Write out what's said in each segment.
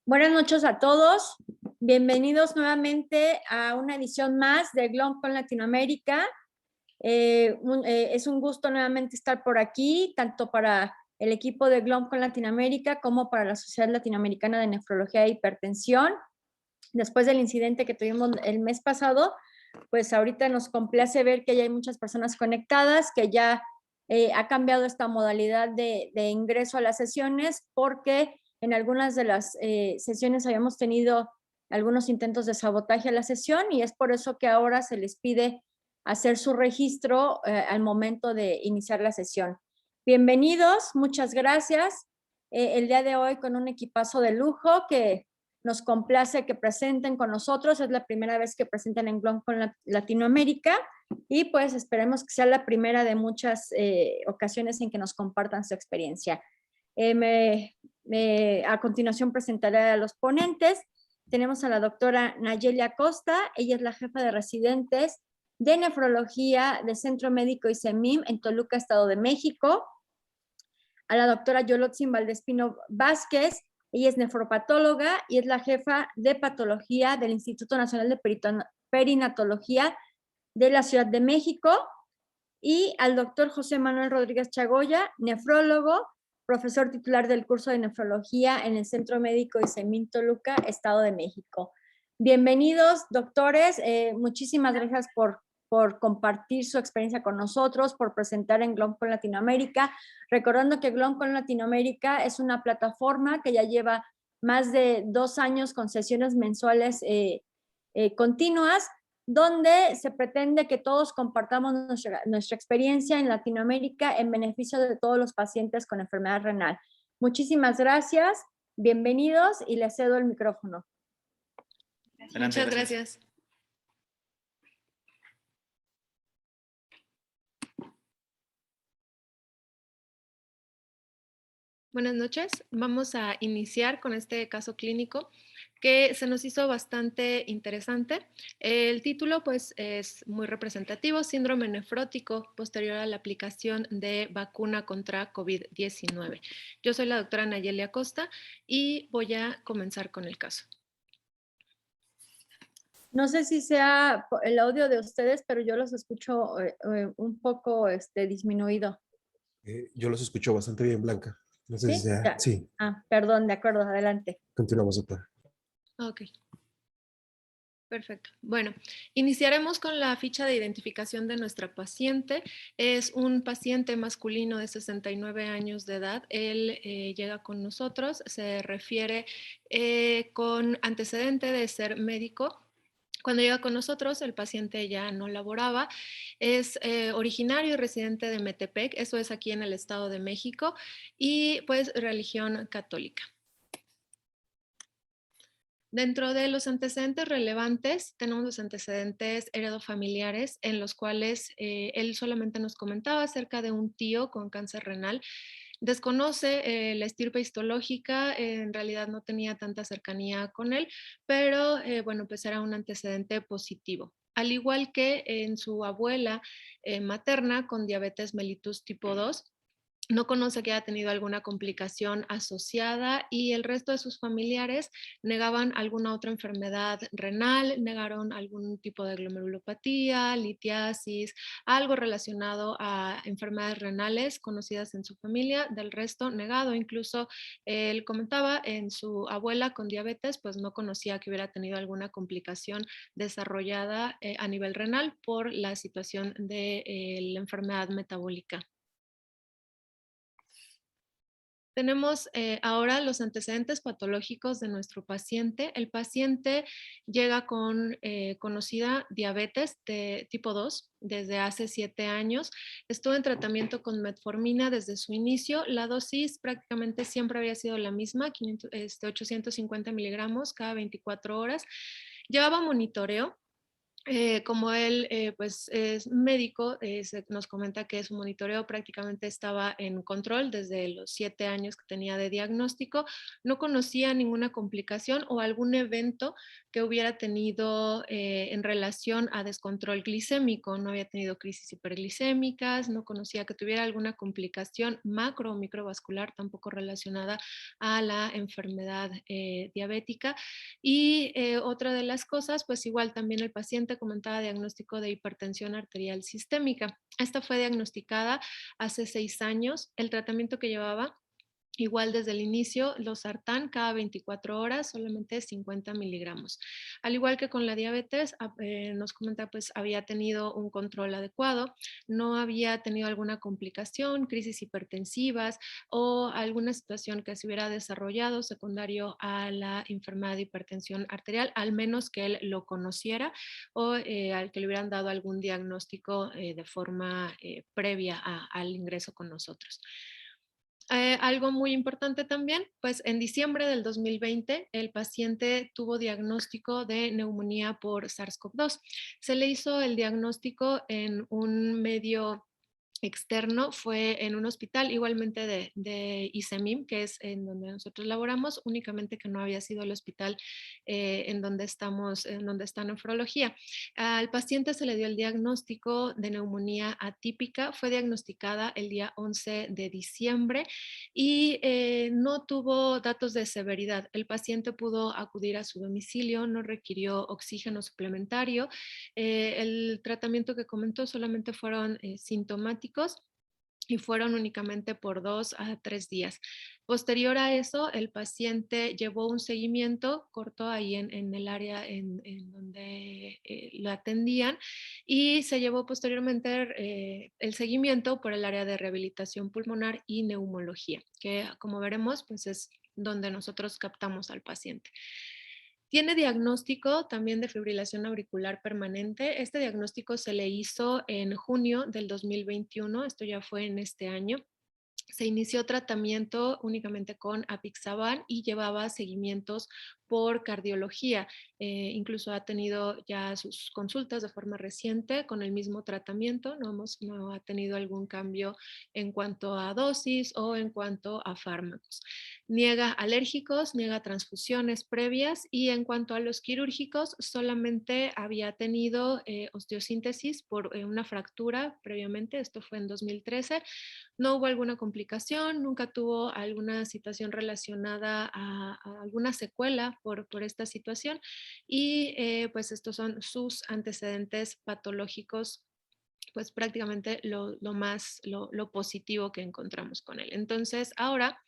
Buenas noches a todos. Bienvenidos nuevamente a una edición más de GLOMCON Latinoamérica. Es un gusto nuevamente estar por aquí, tanto para el equipo de GLOMCON Latinoamérica como para la Sociedad Latinoamericana de Nefrología e Hipertensión. Después del incidente que tuvimos el mes pasado, pues ahorita nos complace ver que ya hay muchas personas conectadas, que ya ha cambiado esta modalidad de ingreso a las sesiones, porque en algunas de las sesiones habíamos tenido algunos intentos de sabotaje a la sesión y es por eso que ahora se les pide hacer su registro al momento de iniciar la sesión. Bienvenidos, muchas gracias. El día de hoy con un equipazo de lujo que nos complace que presenten con nosotros. Es la primera vez que presentan en GLOMCON Latinoamérica y pues esperemos que sea la primera de muchas ocasiones en que nos compartan su experiencia. A continuación presentaré a los ponentes. Tenemos a la doctora Nayeli Acosta. Ella es la jefa de residentes de nefrología del Centro Médico ICEMIM en Toluca, Estado de México. A la doctora Yolotzin Valdespino Vázquez. Ella es nefropatóloga y es la jefa de patología del Instituto Nacional de Perinatología de la Ciudad de México. Y al doctor José Manuel Rodríguez Chagoya, nefrólogo, profesor titular del curso de nefrología en el Centro Médico ICEMIM Toluca, Estado de México. Bienvenidos, doctores. Muchísimas gracias por compartir su experiencia con nosotros, por presentar en GLOMCON Latinoamérica. Recordando que GLOMCON Latinoamérica es una plataforma que ya lleva más de 2 años con sesiones mensuales continuas, donde se pretende que todos compartamos nuestra experiencia en Latinoamérica en beneficio de todos los pacientes con enfermedad renal. Muchísimas gracias, bienvenidos y les cedo el micrófono. Muchas gracias. Buenas noches. Vamos a iniciar con este caso clínico que se nos hizo bastante interesante. El título pues es muy representativo: síndrome nefrótico posterior a la aplicación de vacuna contra COVID-19. Yo soy la doctora Nayeli Acosta y voy a comenzar con el caso. No sé si sea el audio de ustedes, pero yo los escucho un poco disminuido. Yo los escucho bastante bien, Blanca. No sé ¿Sí? si sea... Sí. Ah, perdón, de acuerdo, adelante. Continuamos, doctora. Ok. Perfecto. Bueno, iniciaremos con la ficha de identificación de nuestra paciente. Es un paciente masculino de 69 años de edad. Él llega con nosotros, se refiere con antecedente de ser médico. Cuando llega con nosotros, el paciente ya no laboraba. Es originario y residente de Metepec, eso es aquí en el Estado de México, y pues religión católica. Dentro de los antecedentes relevantes, tenemos los antecedentes heredofamiliares en los cuales él solamente nos comentaba acerca de un tío con cáncer renal. Desconoce la estirpe histológica, en realidad no tenía tanta cercanía con él, pero bueno, pues era un antecedente positivo. Al igual que en su abuela materna con diabetes mellitus tipo 2, no conoce que haya tenido alguna complicación asociada y el resto de sus familiares negaban alguna otra enfermedad renal, negaron algún tipo de glomerulopatía, litiasis, algo relacionado a enfermedades renales conocidas en su familia, del resto negado. Incluso él comentaba en su abuela con diabetes, pues no conocía que hubiera tenido alguna complicación desarrollada a nivel renal por la situación de la enfermedad metabólica. Tenemos ahora los antecedentes patológicos de nuestro paciente. El paciente llega con conocida diabetes de tipo 2 desde hace 7 años. Estuvo en tratamiento con metformina desde su inicio. La dosis prácticamente siempre había sido la misma, 850 miligramos cada 24 horas. Llevaba monitoreo. Como él pues es médico, nos comenta que su monitoreo prácticamente estaba en control desde los 7 años que tenía de diagnóstico. No conocía ninguna complicación o algún evento que hubiera tenido en relación a descontrol glicémico. No había tenido crisis hiperglicémicas, no conocía que tuviera alguna complicación macro o microvascular tampoco relacionada a la enfermedad diabética. Y otra de las cosas, pues igual también el paciente comentaba diagnóstico de hipertensión arterial sistémica. Esta fue diagnosticada hace 6 años. El tratamiento que llevaba, igual desde el inicio, los sartán cada 24 horas, solamente 50 miligramos. Al igual que con la diabetes, nos comenta, pues había tenido un control adecuado, no había tenido alguna complicación, crisis hipertensivas o alguna situación que se hubiera desarrollado secundario a la enfermedad de hipertensión arterial, al menos que él lo conociera o al que le hubieran dado algún diagnóstico de forma previa al ingreso con nosotros. Algo muy importante también, pues en diciembre del 2020 el paciente tuvo diagnóstico de neumonía por SARS-CoV-2. Se le hizo el diagnóstico en un medio externo, fue en un hospital igualmente de ISEMIM, que es en donde nosotros laboramos, únicamente que no había sido el hospital en donde estamos, en donde está nefrología. Al paciente se le dio el diagnóstico de neumonía atípica, fue diagnosticada el día 11 de diciembre y no tuvo datos de severidad. El paciente pudo acudir a su domicilio, no requirió oxígeno suplementario. El tratamiento que comentó solamente fueron sintomáticos y fueron únicamente por 2 a 3 días. Posterior a eso, el paciente llevó un seguimiento corto ahí en el área en donde lo atendían y se llevó posteriormente el seguimiento por el área de rehabilitación pulmonar y neumología, que como veremos, pues es donde nosotros captamos al paciente. Tiene diagnóstico también de fibrilación auricular permanente. Este diagnóstico se le hizo en junio del 2021, esto ya fue en este año. Se inició tratamiento únicamente con apixaban y llevaba seguimientos por cardiología. Incluso ha tenido ya sus consultas de forma reciente con el mismo tratamiento. No ha tenido algún cambio en cuanto a dosis o en cuanto a fármacos. Niega alérgicos, niega transfusiones previas y en cuanto a los quirúrgicos, solamente había tenido osteosíntesis por una fractura previamente. Esto fue en 2013. No hubo alguna complicación, nunca tuvo alguna situación relacionada a alguna secuela por esta situación y pues estos son sus antecedentes patológicos, pues prácticamente lo positivo que encontramos con él. Entonces ahora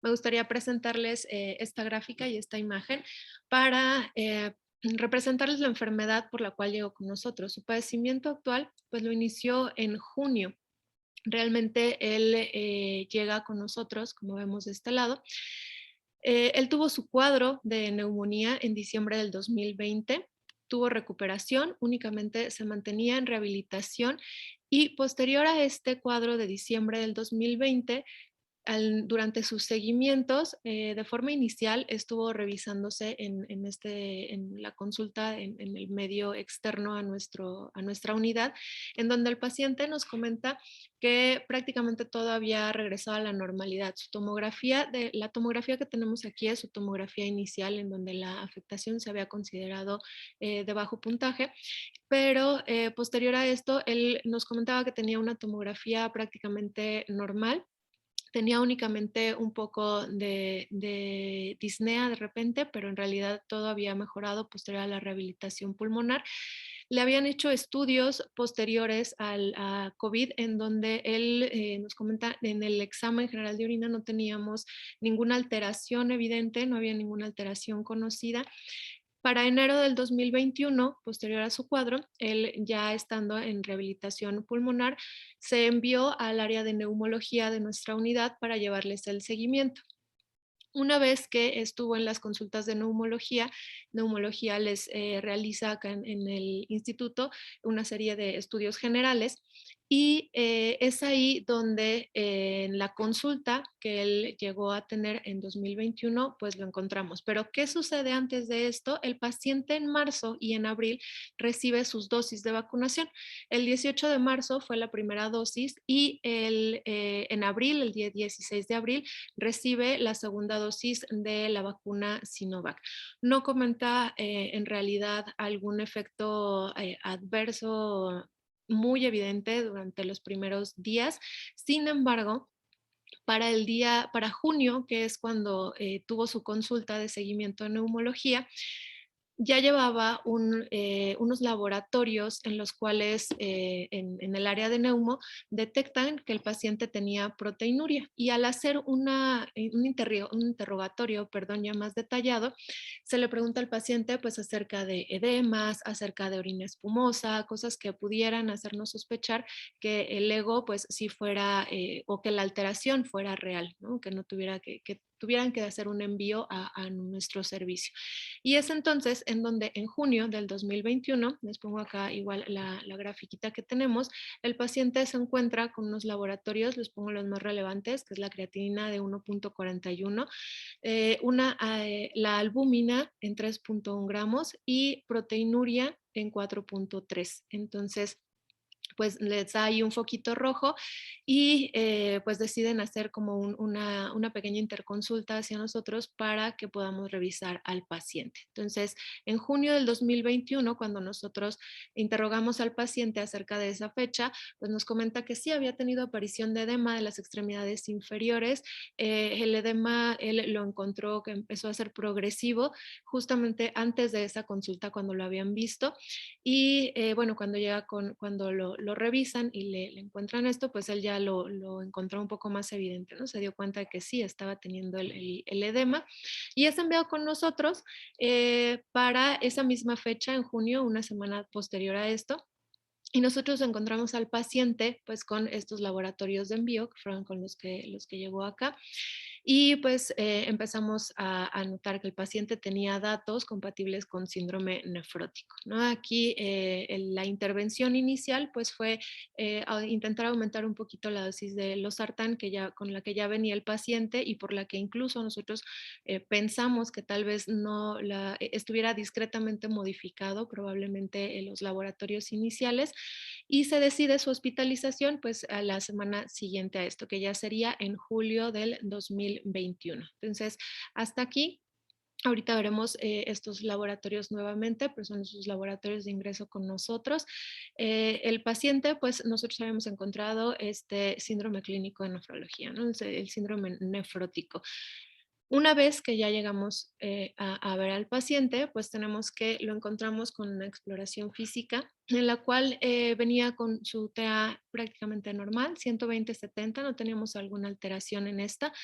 me gustaría presentarles esta gráfica y esta imagen para representarles la enfermedad por la cual llegó con nosotros. Su padecimiento actual pues lo inició en junio. Realmente él llega con nosotros, como vemos de este lado. Él tuvo su cuadro de neumonía en diciembre del 2020, tuvo recuperación, únicamente se mantenía en rehabilitación y posterior a este cuadro de diciembre del 2020, durante sus seguimientos, de forma inicial estuvo revisándose en la consulta en el medio externo a nuestra unidad, en donde el paciente nos comenta que prácticamente todo había regresado a la normalidad. La tomografía que tenemos aquí es su tomografía inicial, en donde la afectación se había considerado de bajo puntaje, pero posterior a esto, él nos comentaba que tenía una tomografía prácticamente normal. Tenía únicamente un poco de disnea de repente, pero en realidad todo había mejorado posterior a la rehabilitación pulmonar. Le habían hecho estudios posteriores a COVID en donde él nos comenta, en el examen general de orina no teníamos ninguna alteración evidente, no había ninguna alteración conocida. Para enero del 2021, posterior a su cuadro, él ya estando en rehabilitación pulmonar, se envió al área de neumología de nuestra unidad para llevarles el seguimiento. Una vez que estuvo en las consultas de neumología les realiza acá en el instituto una serie de estudios generales y es ahí donde en la consulta que él llegó a tener en 2021, pues lo encontramos. Pero ¿qué sucede antes de esto? El paciente en marzo y en abril recibe sus dosis de vacunación. El 18 de marzo fue la primera dosis y en abril, el día 16 de abril, recibe la segunda dosis de la vacuna Sinovac. No comenta en realidad algún efecto adverso muy evidente durante los primeros días. Sin embargo, para junio, que es cuando tuvo su consulta de seguimiento de neumología, ya llevaba unos laboratorios en los cuales en el área de neumo detectan que el paciente tenía proteinuria y al hacer un interrogatorio, perdón, ya más detallado, se le pregunta al paciente pues acerca de edemas, acerca de orina espumosa, cosas que pudieran hacernos sospechar que el ego pues si fuera o que la alteración fuera real, ¿no? Que no tuviera que tuvieran que hacer un envío a nuestro servicio. Y es entonces en donde en junio del 2021, les pongo acá igual la grafiquita que tenemos, el paciente se encuentra con unos laboratorios, les pongo los más relevantes, que es la creatinina de 1.41, la albúmina en 3.1 gramos y proteinuria en 4.3. Entonces, pues les da ahí un foquito rojo y pues deciden hacer como una pequeña interconsulta hacia nosotros para que podamos revisar al paciente. Entonces, en junio del 2021, cuando nosotros interrogamos al paciente acerca de esa fecha, pues nos comenta que sí había tenido aparición de edema de las extremidades inferiores. El edema él lo encontró que empezó a ser progresivo justamente antes de esa consulta cuando lo habían visto y bueno, cuando lo revisan y le encuentran esto, pues él ya lo encontró un poco más evidente, ¿no? Se dio cuenta de que sí estaba teniendo el edema y es enviado con nosotros para esa misma fecha, en junio, una semana posterior a esto. Y nosotros encontramos al paciente pues con estos laboratorios de envío, que fueron con los que llegó acá. Y pues empezamos a notar que el paciente tenía datos compatibles con síndrome nefrótico, ¿no? Aquí la intervención inicial pues fue intentar aumentar un poquito la dosis de losartán con la que ya venía el paciente y por la que incluso nosotros pensamos que tal vez no estuviera discretamente modificado probablemente en los laboratorios iniciales y se decide su hospitalización pues a la semana siguiente a esto, que ya sería en julio del 2021. Entonces, hasta aquí. Ahorita veremos estos laboratorios nuevamente, pero son sus laboratorios de ingreso con nosotros. El paciente, pues nosotros habíamos encontrado este síndrome clínico de nefrología, ¿no? El síndrome nefrótico. Una vez que ya llegamos a ver al paciente, pues tenemos que lo encontramos con una exploración física en la cual venía con su TA prácticamente normal, 120/70, no teníamos alguna alteración en esta.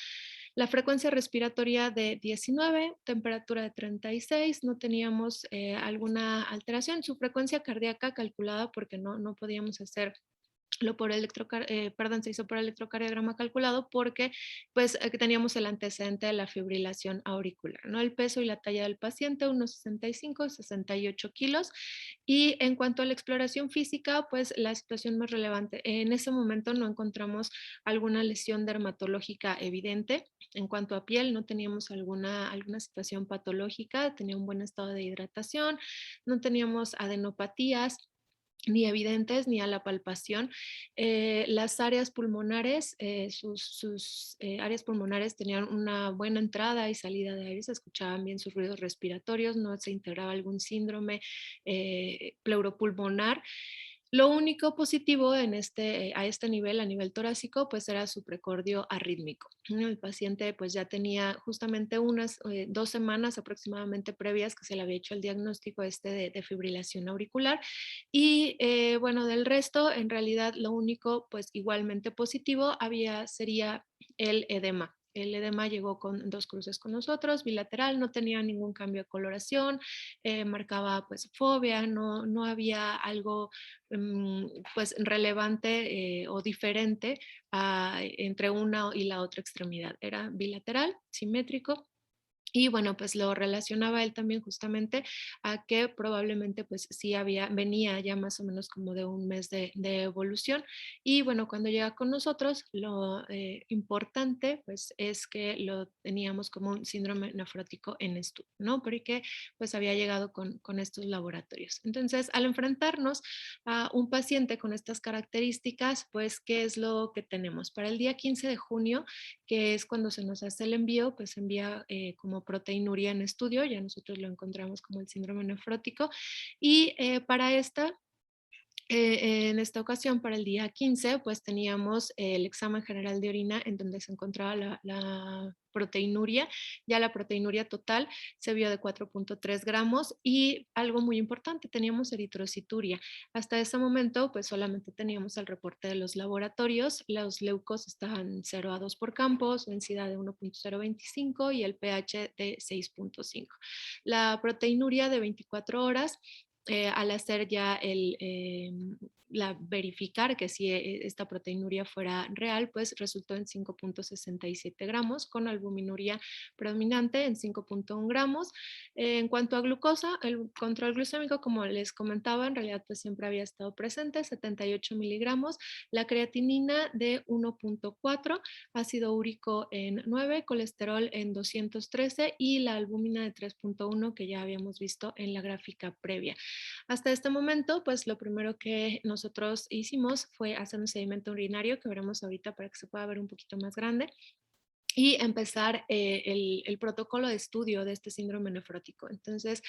La frecuencia respiratoria de 19, temperatura de 36, no teníamos alguna alteración. Su frecuencia cardíaca calculada porque no podíamos hacer se hizo por electrocardiograma calculado porque pues teníamos el antecedente de la fibrilación auricular, ¿no? El peso y la talla del paciente, unos 65, 68 kilos. Y en cuanto a la exploración física, pues la situación más relevante, en ese momento no encontramos alguna lesión dermatológica evidente. En cuanto a piel, no teníamos alguna situación patológica, tenía un buen estado de hidratación, no teníamos adenopatías ni evidentes ni a la palpación. Las áreas pulmonares, sus áreas pulmonares tenían una buena entrada y salida de aire, se escuchaban bien sus ruidos respiratorios, no se integraba algún síndrome pleuropulmonar. Lo único positivo a este nivel, a nivel torácico, pues era su precordio arrítmico. El paciente pues ya tenía justamente unas 2 semanas aproximadamente previas que se le había hecho el diagnóstico de fibrilación auricular y bueno, del resto, en realidad lo único pues igualmente positivo sería el edema. El edema llegó con 2 cruces con nosotros, bilateral, no tenía ningún cambio de coloración, marcaba pues fobia, no había algo pues relevante o diferente entre una y la otra extremidad. Era bilateral, simétrico Y bueno, pues lo relacionaba él también justamente a que probablemente pues sí venía ya más o menos como de un mes de evolución. Y bueno, cuando llega con nosotros, lo importante pues es que lo teníamos como un síndrome nefrótico en estudio, ¿no? Porque pues había llegado con estos laboratorios. Entonces, al enfrentarnos a un paciente con estas características, pues, ¿qué es lo que tenemos? Para el día 15 de junio, que es cuando se nos hace el envío, pues se envía como proteinuria en estudio, ya nosotros lo encontramos como el síndrome nefrótico, y para en esta ocasión, para el día 15, pues teníamos el examen general de orina en donde se encontraba la proteinuria. Ya la proteinuria total se vio de 4.3 gramos y algo muy importante, teníamos eritrocituria. Hasta ese momento, pues solamente teníamos el reporte de los laboratorios. Los leucos estaban 0 a 2 por campos, densidad de 1.025 y el pH de 6.5. La proteinuria de 24 horas al hacer ya verificar que si esta proteinuria fuera real, pues resultó en 5.67 gramos, con albuminuria predominante en 5.1 gramos. En cuanto a glucosa, el control glucémico, como les comentaba, en realidad pues siempre había estado presente, 78 miligramos, la creatinina de 1.4, ácido úrico en 9, colesterol en 213 y la albúmina de 3.1 que ya habíamos visto en la gráfica previa. Hasta este momento, pues lo primero que nosotros hicimos fue hacer un sedimento urinario que veremos ahorita para que se pueda ver un poquito más grande y empezar el protocolo de estudio de este síndrome nefrótico. Entonces,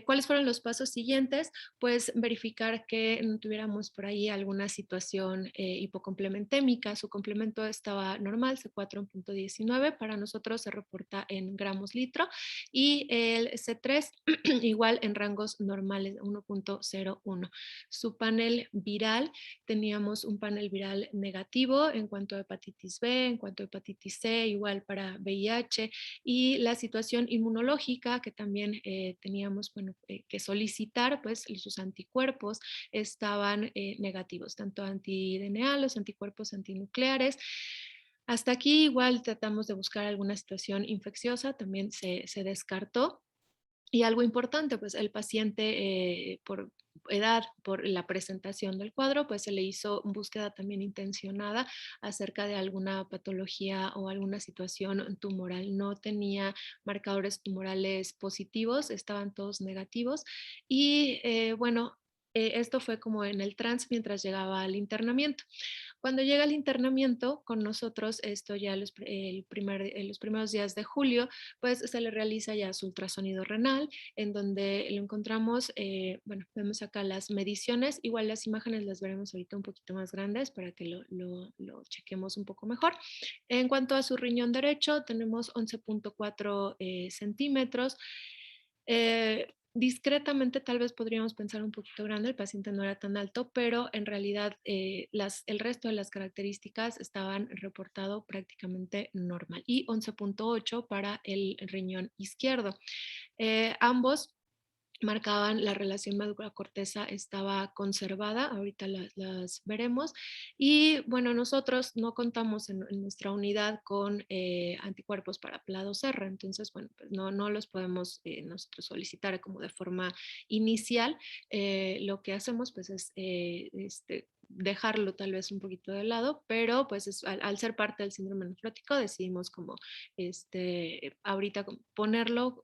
¿cuáles fueron los pasos siguientes? Pues verificar que no tuviéramos por ahí alguna situación hipocomplementémica. Su complemento estaba normal, C4.19, para nosotros se reporta en gramos litro, y el C3 igual en rangos normales, 1.01. Su panel viral, teníamos un panel viral negativo en cuanto a hepatitis B, en cuanto a hepatitis C, igual para VIH, y la situación inmunológica que también teníamos que solicitar, pues sus anticuerpos estaban negativos, tanto anti-DNA, los anticuerpos antinucleares. Hasta aquí igual tratamos de buscar alguna situación infecciosa, también se descartó. Y algo importante, pues el paciente por edad, por la presentación del cuadro, pues se le hizo búsqueda también intencionada acerca de alguna patología o alguna situación tumoral. No tenía marcadores tumorales positivos, estaban todos negativos. Y bueno, esto fue como en el trance mientras llegaba al internamiento. Cuando llega el internamiento con nosotros, esto ya los primeros días de julio, pues se le realiza ya su ultrasonido renal, en donde lo encontramos, bueno, vemos acá las mediciones, igual las imágenes las veremos ahorita un poquito más grandes para que lo chequemos un poco mejor. En cuanto a su riñón derecho, tenemos 11.4 centímetros. Discretamente tal vez podríamos pensar un poquito grande, el paciente no era tan alto, pero en realidad el resto de las características estaban reportado prácticamente normal, y 11.8 para el riñón izquierdo. Ambos marcaban la relación médula-corteza estaba conservada, ahorita las veremos. Y bueno, nosotros no contamos en nuestra unidad con anticuerpos para PLA2R, entonces bueno, pues no los podemos nosotros solicitar como de forma inicial. Lo que hacemos pues es dejarlo tal vez un poquito de lado, pero pues al ser parte del síndrome nefrótico decidimos como ahorita ponerlo.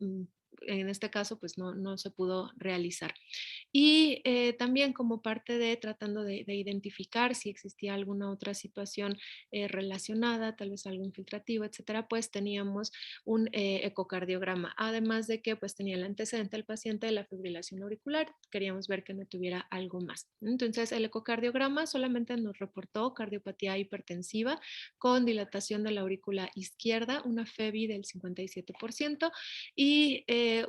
En este caso pues no se pudo realizar. Y también como parte de tratando de identificar si existía alguna otra situación relacionada, tal vez algo infiltrativo, etcétera, pues teníamos un ecocardiograma, además de que pues tenía el antecedente del paciente de la fibrilación auricular, queríamos ver que no tuviera algo más. Entonces el ecocardiograma solamente nos reportó cardiopatía hipertensiva con dilatación de la aurícula izquierda, una FEBI del 57%, y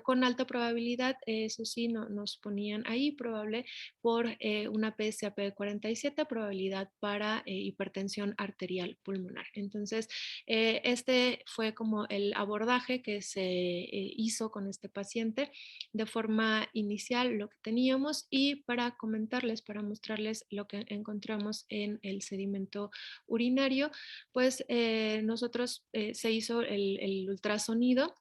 con alta probabilidad, eso sí, nos ponían ahí probable por una PSAP de 47, probabilidad para hipertensión arterial pulmonar. Entonces, este fue como el abordaje que se hizo con este paciente de forma inicial, lo que teníamos, y para comentarles, para mostrarles lo que encontramos en el sedimento urinario, pues nosotros se hizo el ultrasonido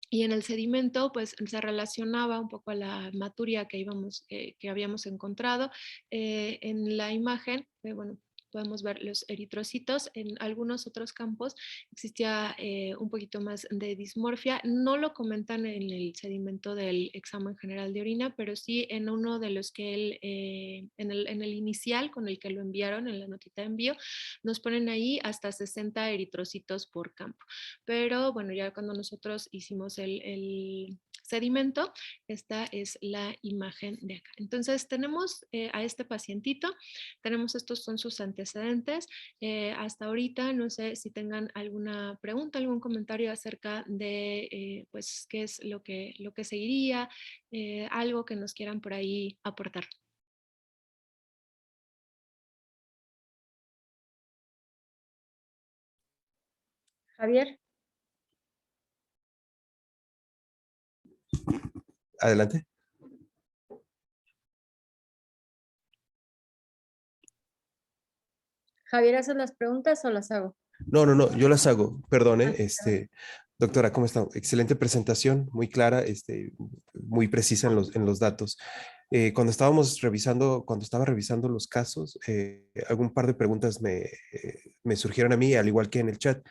Y en el sedimento, pues se relacionaba un poco a la hematuria que habíamos encontrado. En la imagen, bueno, podemos ver los eritrocitos. En algunos otros campos existía un poquito más de dismorfia. No lo comentan en el sedimento del examen general de orina, pero sí en uno de los que él, en el inicial con el que lo enviaron, en la notita de envío, nos ponen ahí hasta 60 eritrocitos por campo. Pero bueno, ya cuando nosotros hicimos el sedimento, esta es la imagen de acá. Entonces tenemos a este pacientito, tenemos estos son sus antecedentes. Hasta ahorita no sé si tengan alguna pregunta, algún comentario acerca de pues qué es lo que seguiría, algo que nos quieran por ahí aportar. Javier. Adelante. Javier, ¿haces las preguntas o las hago? No, yo las hago. Perdone, Ah, doctora, ¿cómo está? Excelente presentación, muy clara, muy precisa en los datos. Cuando estaba revisando los casos, algún par de preguntas me surgieron a mí, al igual que en el chat.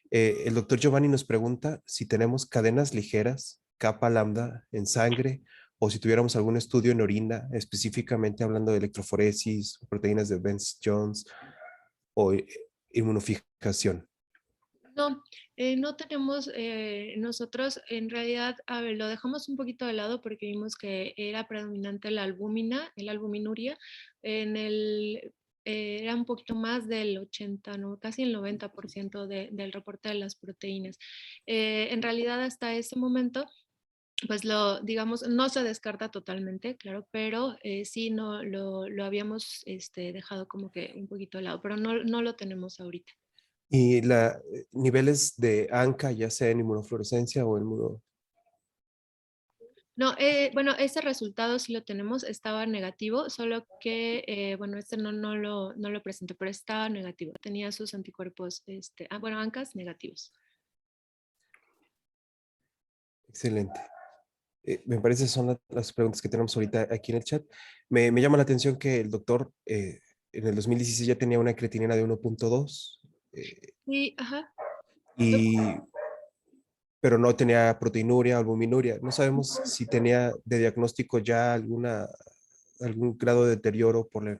El doctor Giovanni nos pregunta si tenemos cadenas ligeras, capa lambda en sangre, o si tuviéramos algún estudio en orina, específicamente hablando de electroforesis, proteínas de Benz-Jones o inmunofijación. No, no tenemos, nosotros en realidad, a ver, lo dejamos un poquito de lado porque vimos que era predominante la albúmina, la albuminuria, en era un poquito más del 80, ¿no? Casi el 90% del reporte de las proteínas. En realidad hasta ese momento, pues digamos, no se descarta totalmente, claro, pero sí no, lo habíamos dejado como que un poquito de lado, pero no lo tenemos ahorita. Y niveles de ANCA, ya sea en inmunofluorescencia o en. No, bueno, ese resultado sí lo tenemos, estaba negativo, solo que, bueno, no lo presento, pero estaba negativo, tenía sus anticuerpos, bueno, ANCAs negativos. Excelente. Me parece son las preguntas que tenemos ahorita aquí en el chat. Me llama la atención que el doctor en el 2016 ya tenía una creatinina de 1.2, Sí, ajá. y, pero no tenía proteinuria o albuminuria. No sabemos si tenía de diagnóstico ya algún grado de deterioro por la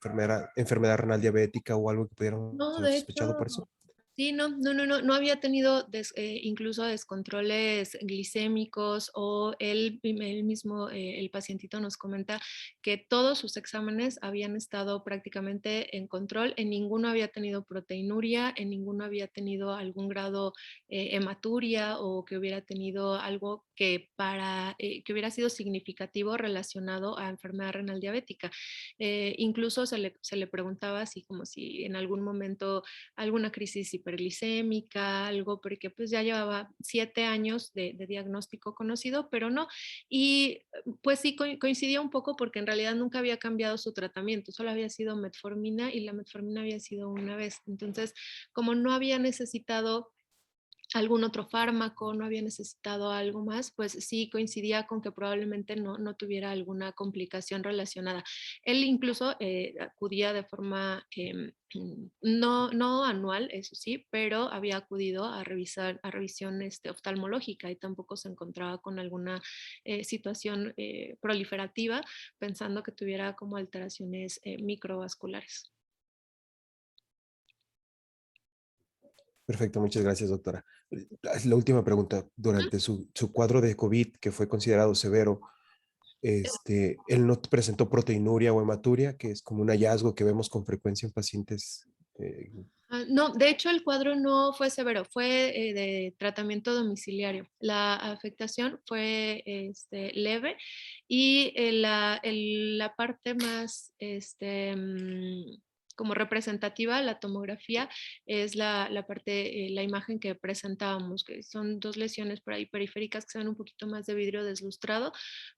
enfermedad renal diabética o algo que pudiéramos No, haber de sospechado por hecho, eso. sí, no había tenido incluso descontroles glicémicos o él mismo, el pacientito nos comenta que todos sus exámenes habían estado prácticamente en control, en ninguno había tenido proteinuria, en ninguno había tenido algún grado hematuria o que hubiera tenido algo que hubiera sido significativo relacionado a enfermedad renal diabética. Incluso se le preguntaba así como si en algún momento alguna crisis hiperglicémica, algo, porque pues ya llevaba 7 años de diagnóstico conocido, pero no. Y pues sí coincidía un poco porque en realidad nunca había cambiado su tratamiento, solo había sido metformina y la metformina había sido una vez. Entonces, como no había necesitado algún otro fármaco, no había necesitado algo más, pues sí coincidía con que probablemente no tuviera alguna complicación relacionada. Él incluso acudía de forma no anual, eso sí, pero había acudido a revisión oftalmológica y tampoco se encontraba con alguna situación proliferativa, pensando que tuviera como alteraciones microvasculares. Perfecto, muchas gracias, doctora. La última pregunta. Durante su cuadro de COVID, que fue considerado severo, él no presentó proteinuria o hematuria, que es como un hallazgo que vemos con frecuencia en pacientes. No, de hecho el cuadro no fue severo, fue de tratamiento domiciliario. La afectación fue leve y la parte más como representativa, la tomografía es la parte, la imagen que presentábamos, que son 2 lesiones por ahí periféricas que se ven un poquito más de vidrio deslustrado,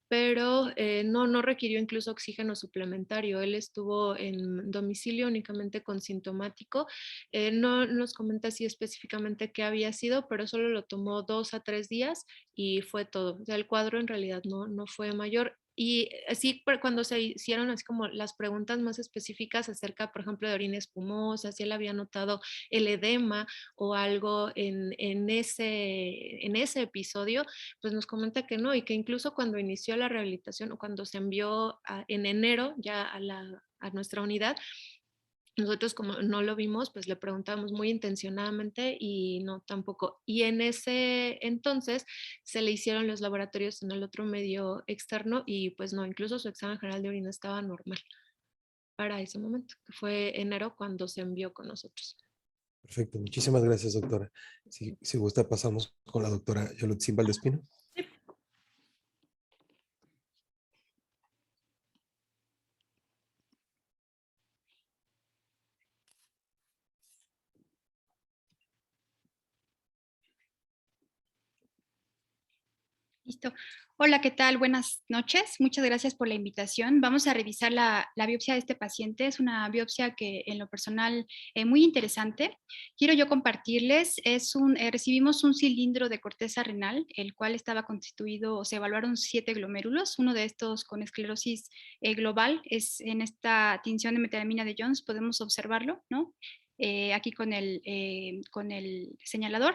pero no requirió incluso oxígeno suplementario. Él estuvo en domicilio únicamente con sintomático. No nos comenta así específicamente qué había sido, pero solo lo tomó 2 a 3 días y fue todo. O sea, el cuadro en realidad no fue mayor. Y así cuando se hicieron así como las preguntas más específicas acerca, por ejemplo, de orina espumosa, si él había notado el edema o algo en ese episodio, pues nos comenta que no, y que incluso cuando inició la rehabilitación o cuando se envió en enero ya a nuestra unidad, nosotros como no lo vimos, pues le preguntamos muy intencionadamente y no tampoco. Y en ese entonces se le hicieron los laboratorios en el otro medio externo y pues no, incluso su examen general de orina estaba normal para ese momento, que fue enero cuando se envió con nosotros. Perfecto, muchísimas gracias, doctora. Si gusta, pasamos con la doctora Yolotzin Valdespino. Listo. Hola, ¿qué tal? Buenas noches. Muchas gracias por la invitación. Vamos a revisar la biopsia de este paciente. Es una biopsia que en lo personal es muy interesante. Quiero yo compartirles, recibimos un cilindro de corteza renal, el cual estaba constituido, o se evaluaron 7 glomérulos, uno de estos con esclerosis global. Es en esta tinción de metelamina de Jones, podemos observarlo, ¿no? Aquí con el señalador.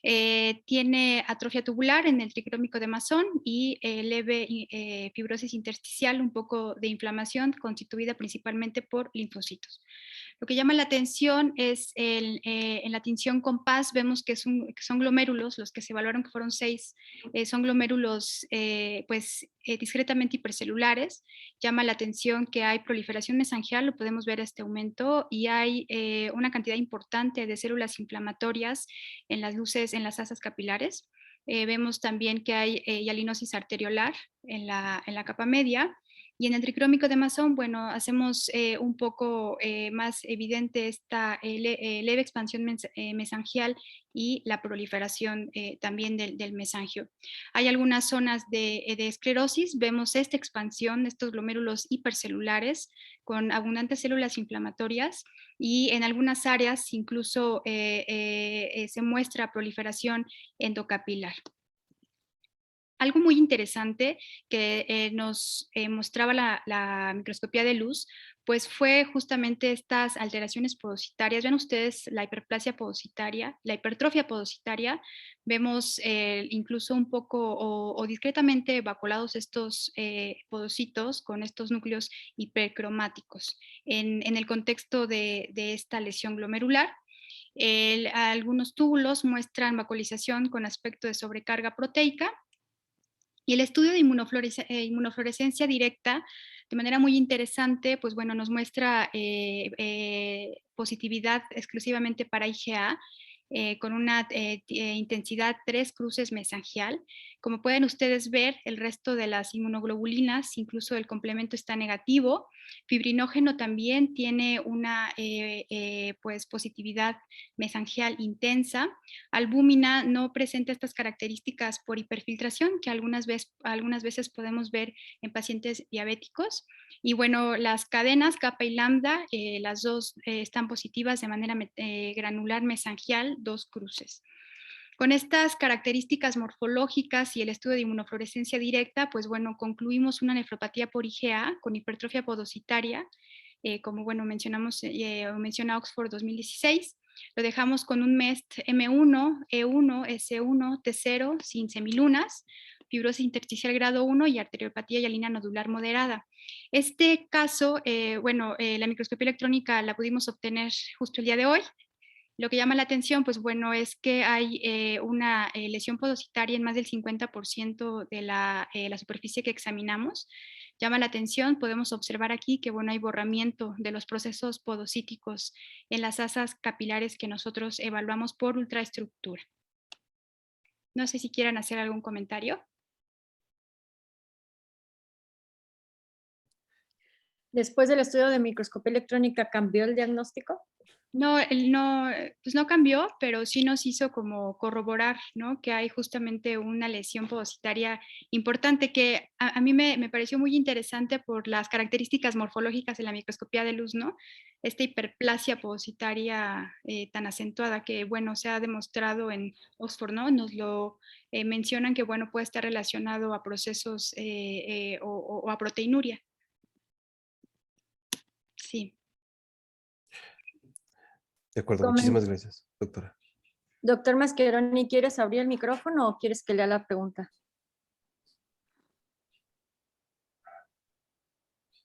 Tiene atrofia tubular en el tricrómico de Masson y leve fibrosis intersticial, un poco de inflamación constituida principalmente por linfocitos. Lo que llama la atención es en la tinción con PAS vemos que son glomérulos, los que se evaluaron que fueron 6, son glomérulos discretamente hipercelulares. Llama la atención que hay proliferación mesangial, lo podemos ver este aumento, y hay una cantidad importante de células inflamatorias en las luces, en las asas capilares. Vemos también que hay hialinosis arteriolar en la capa media. Y en el tricrómico de Masson, bueno, hacemos un poco más evidente esta leve expansión mesangial y la proliferación también del mesangio. Hay algunas zonas de esclerosis, vemos esta expansión de estos glomérulos hipercelulares con abundantes células inflamatorias, y en algunas áreas incluso se muestra proliferación endocapilar. Algo muy interesante que nos mostraba la microscopía de luz, pues fue justamente estas alteraciones podocitarias. Ven ustedes la hiperplasia podocitaria, la hipertrofia podocitaria. Vemos incluso un poco o discretamente vacuolados estos podocitos con estos núcleos hipercromáticos en el contexto de esta lesión glomerular. Algunos túbulos muestran vacuolización con aspecto de sobrecarga proteica. Y el estudio de inmunofluorescencia directa, de manera muy interesante, pues bueno, nos muestra positividad exclusivamente para IgA, con una intensidad 3 cruces mesangial. Como pueden ustedes ver, el resto de las inmunoglobulinas, incluso el complemento, está negativo. Fibrinógeno también tiene una pues positividad mesangial intensa. Albúmina no presenta estas características por hiperfiltración que algunas veces podemos ver en pacientes diabéticos. Y bueno, las cadenas kappa y lambda, las dos están positivas de manera granular mesangial, 2 cruces. Con estas características morfológicas y el estudio de inmunofluorescencia directa, pues bueno, concluimos una nefropatía por IgA con hipertrofia podocitaria, como bueno menciona Oxford 2016. Lo dejamos con un MEST M1, E1, S1, T0 sin semilunas, fibrosis intersticial grado 1 y arteriopatía hialina nodular moderada. Este caso, la microscopía electrónica la pudimos obtener justo el día de hoy. Lo que llama la atención, pues bueno, es que hay una lesión podocitaria en más del 50% de la superficie que examinamos. Llama la atención, podemos observar aquí que bueno, hay borramiento de los procesos podocíticos en las asas capilares que nosotros evaluamos por ultraestructura. No sé si quieran hacer algún comentario. Después del estudio de microscopía electrónica, ¿cambió el diagnóstico? No, pues no cambió, pero sí nos hizo como corroborar, ¿no? Que hay justamente una lesión podocitaria importante que a mí me pareció muy interesante por las características morfológicas en la microscopía de luz, ¿no? Esta hiperplasia podocitaria tan acentuada que, bueno, se ha demostrado en Oxford, ¿no? Nos lo mencionan que, bueno, puede estar relacionado a procesos o a proteinuria. Sí. De acuerdo, muchísimas gracias, doctora. Doctor Mascheroni, ¿quieres abrir el micrófono o quieres que lea la pregunta?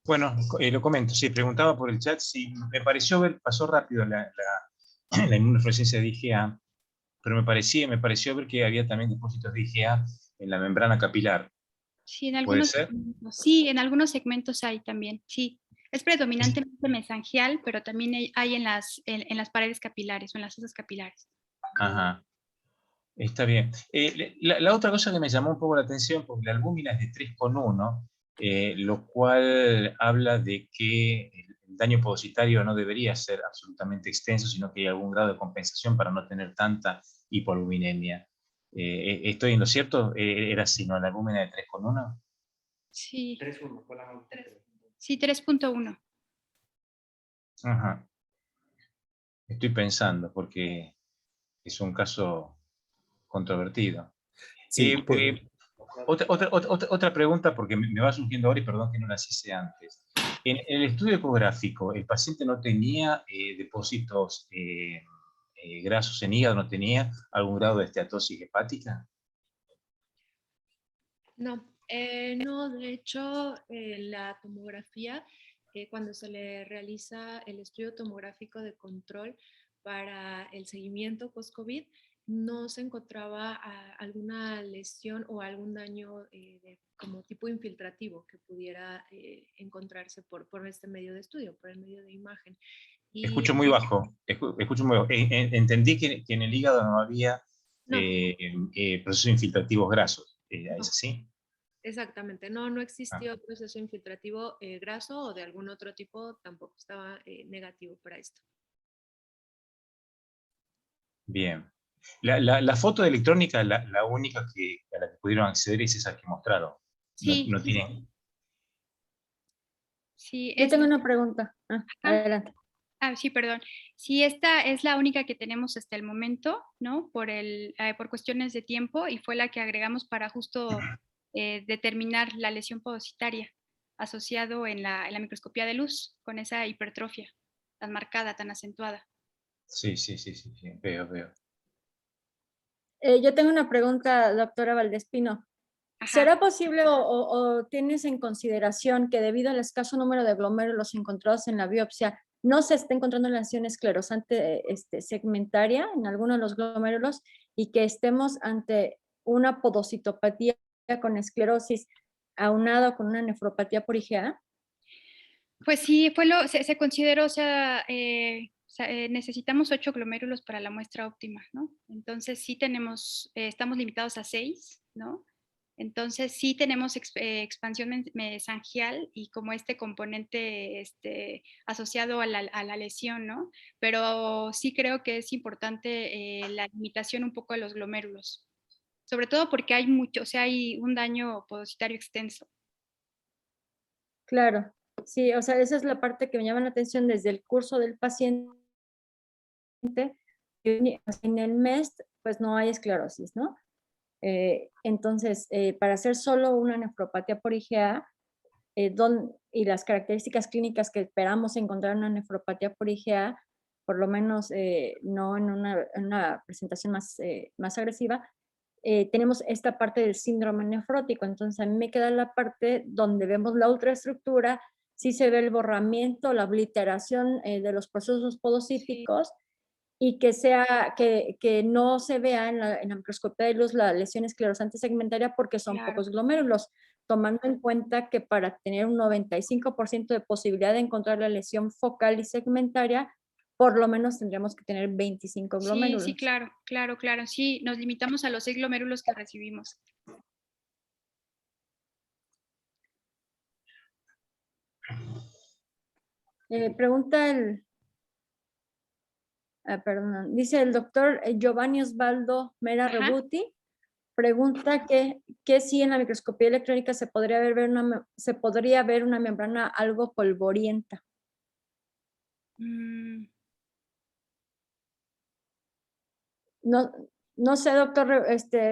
Bueno, lo comento, sí, preguntaba por el chat, sí, me pareció ver, pasó rápido la inmunofluorescencia de IgA, pero me pareció ver que había también depósitos de IgA en la membrana capilar. Sí, en ¿Puede algunos ser? segmentos, sí, en algunos segmentos hay también, sí. Es predominantemente mesangial, pero también hay en las paredes capilares o en las fosas capilares. Ajá, está bien. La otra cosa que me llamó un poco la atención, porque la albúmina es de 3,1, lo cual habla de que el daño podocitario no debería ser absolutamente extenso, sino que hay algún grado de compensación para no tener tanta hipoalbuminemia. ¿Estoy en lo cierto? ¿Era así, no? ¿La albúmina de 3,1? Sí. 3.1 fue la nota. Sí, 3.1. Ajá. Estoy pensando, porque es un caso controvertido. Sí, Otra pregunta, porque me va surgiendo ahora y perdón que no las hice antes. En el estudio ecográfico, ¿el paciente no tenía depósitos grasos en hígado, no tenía algún grado de esteatosis hepática? No, no, de hecho, la tomografía, cuando se le realiza el estudio tomográfico de control para el seguimiento post-COVID, no se encontraba alguna lesión o algún daño como tipo infiltrativo que pudiera encontrarse por este medio de estudio, por el medio de imagen. Escucho muy bajo. Escucho muy bajo. Entendí que en el hígado no había No, procesos infiltrativos grasos. ¿Es no. así? Exactamente, no Ah, existió proceso infiltrativo graso o de algún otro tipo, tampoco estaba negativo para esto. bien. La foto de electrónica, la única a la que pudieron acceder es esa que mostraron. No, Sí, no tienen. sí, Yo tengo una pregunta. Adelante. sí, perdón. Sí, esta es la única que tenemos hasta el momento, ¿no? Por cuestiones de tiempo y fue la que agregamos para justo determinar la lesión podocitaria asociado en la microscopía de luz con esa hipertrofia tan marcada, tan acentuada. Sí, sí, sí, sí, sí, veo. Yo tengo una pregunta, doctora Valdespino. Ajá. ¿Será posible o tienes en consideración que debido al escaso número de glomérulos encontrados en la biopsia, no se está encontrando lesión esclerosante segmentaria en alguno de los glomérulos y que estemos ante una podocitopatía con esclerosis aunado con una nefropatía por IgA? Pues sí, se consideró, necesitamos 8 glomérulos para la muestra óptima, ¿no? Entonces sí estamos limitados a 6, ¿no? Entonces sí tenemos expansión mesangial y como este componente asociado a la lesión, ¿no? Pero sí creo que es importante la limitación un poco de los glomérulos, sobre todo porque hay un daño podocitario extenso. Claro, sí, o sea, esa es la parte que me llama la atención desde el curso del paciente. En el mes, pues no hay esclerosis, ¿no? Entonces, para hacer solo una nefropatía por IgA, y las características clínicas que esperamos encontrar en una nefropatía por IgA, por lo menos no en una presentación más agresiva, tenemos esta parte del síndrome nefrótico. Entonces, a mí me queda la parte donde vemos la ultraestructura, sí se ve el borramiento, la obliteración de los procesos podocíticos, y que no se vea en la microscopía de luz la lesión esclerosante segmentaria porque son Claro. pocos glomérulos, tomando en cuenta que para tener un 95% de posibilidad de encontrar la lesión focal y segmentaria, por lo menos tendríamos que tener 25 glomérulos. Sí, claro. Sí, nos limitamos a los 6 glomérulos que recibimos. Pregunta perdón, dice el doctor Giovanni Osvaldo Mera Ajá. Rebuti, pregunta que si en la microscopía electrónica se podría ver una membrana algo polvorienta. No, no sé, doctor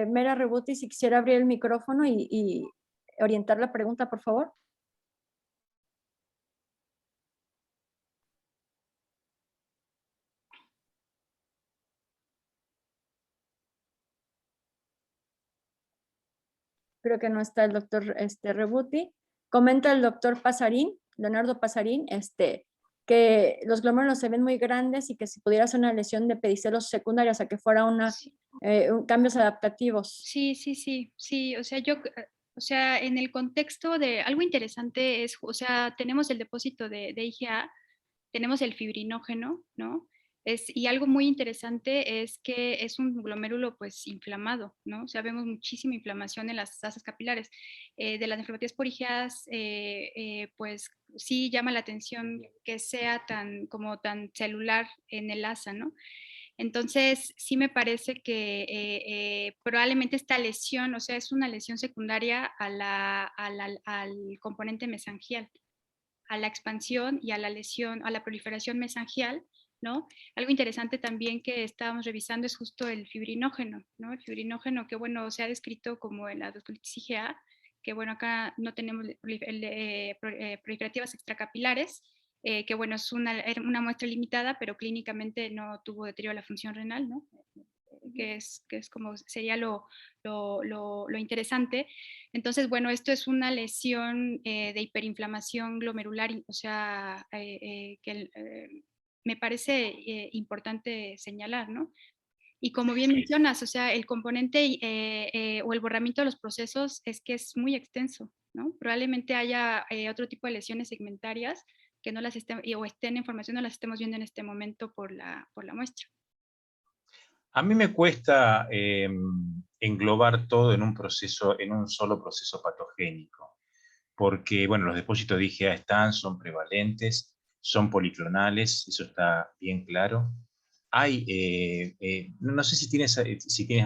Mera Rebuti, si quisiera abrir el micrófono y orientar la pregunta, por favor. Creo que no está el doctor Rebuti. Comenta el doctor Pasarín, Leonardo Pasarín, que los glómerulos se ven muy grandes y que si pudiera ser una lesión de pedicelos secundaria, o sea, que fuera cambios adaptativos. Sí, o sea, en el contexto de algo interesante es, o sea, tenemos el depósito de IgA, tenemos el fibrinógeno, ¿no? Y algo muy interesante es que es un glomérulo pues inflamado, ¿no? O sea, vemos muchísima inflamación en las asas capilares. De las nefropatías por IgAs, pues sí llama la atención que sea como tan celular en el asa, ¿no? Entonces, sí me parece que probablemente esta lesión, o sea, es una lesión secundaria al componente mesangial, a la expansión y a la lesión, a la proliferación mesangial, ¿no? Algo interesante también que estábamos revisando es justo el fibrinógeno, ¿no? El fibrinógeno que, bueno, se ha descrito como en la vasculitis IgA, que, bueno, acá no tenemos proliferativas extracapilares, que, bueno, es una muestra limitada, pero clínicamente no tuvo deterioro de la función renal, ¿no? Que es como sería lo interesante. Entonces, bueno, esto es una lesión de hiperinflamación glomerular, o sea, que me parece importante señalar, ¿no? Y como bien mencionas, o sea, el componente o el borramiento de los procesos es que es muy extenso, ¿no? Probablemente haya otro tipo de lesiones segmentarias que no las estén, o estén en formación, no las estemos viendo en este momento por la muestra. A mí me cuesta englobar todo en un proceso, en un solo proceso patogénico, porque, bueno, los depósitos de IgA son prevalentes, son policlonales, eso está bien claro. Hay, no sé si tienes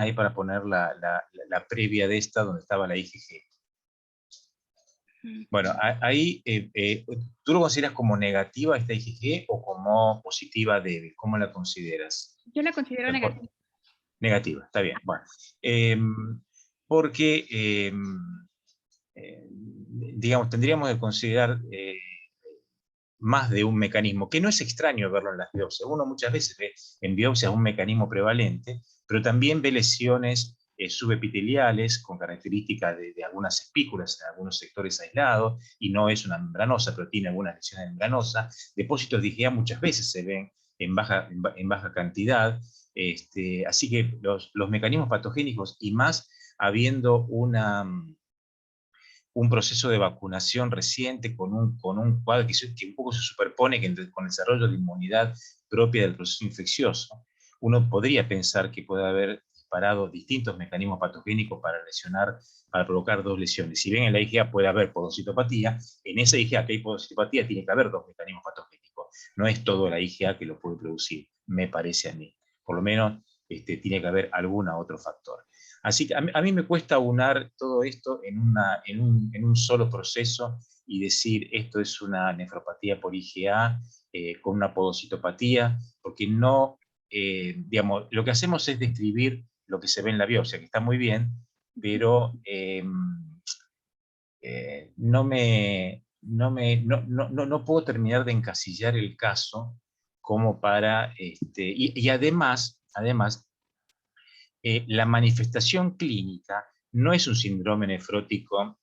ahí para poner la previa de esta, donde estaba la IgG. Bueno, ahí, ¿tú lo consideras como negativa esta IgG o como positiva débil? ¿Cómo la consideras? Yo la considero negativa. Negativa, está bien. Bueno, porque, digamos, tendríamos que considerar más de un mecanismo, que no es extraño verlo en las biopsias. Uno muchas veces ve en biopsias un mecanismo prevalente, pero también ve lesiones subepiteliales con características de algunas espículas en algunos sectores aislados, y no es una membranosa, pero tiene algunas lesiones membranosas. Depósitos de IgA muchas veces se ven en baja cantidad. Así que los mecanismos patogénicos, y más habiendo un proceso de vacunación reciente con un cuadro que un poco se superpone con el desarrollo de inmunidad propia del proceso infeccioso, uno podría pensar que puede haber disparado distintos mecanismos patogénicos para provocar dos lesiones. Si bien en la IgA puede haber podocitopatía, en esa IgA que hay podocitopatía tiene que haber dos mecanismos patogénicos. No es todo la IgA que lo puede producir, me parece a mí. Por lo menos tiene que haber algún otro factor. Así que a mí me cuesta aunar todo esto en un solo proceso y decir esto es una nefropatía por IgA con una podocitopatía, porque no, digamos, lo que hacemos es describir lo que se ve en la biopsia, que está muy bien, pero no puedo terminar de encasillar el caso como para, y además, la manifestación clínica no es un síndrome nefrótico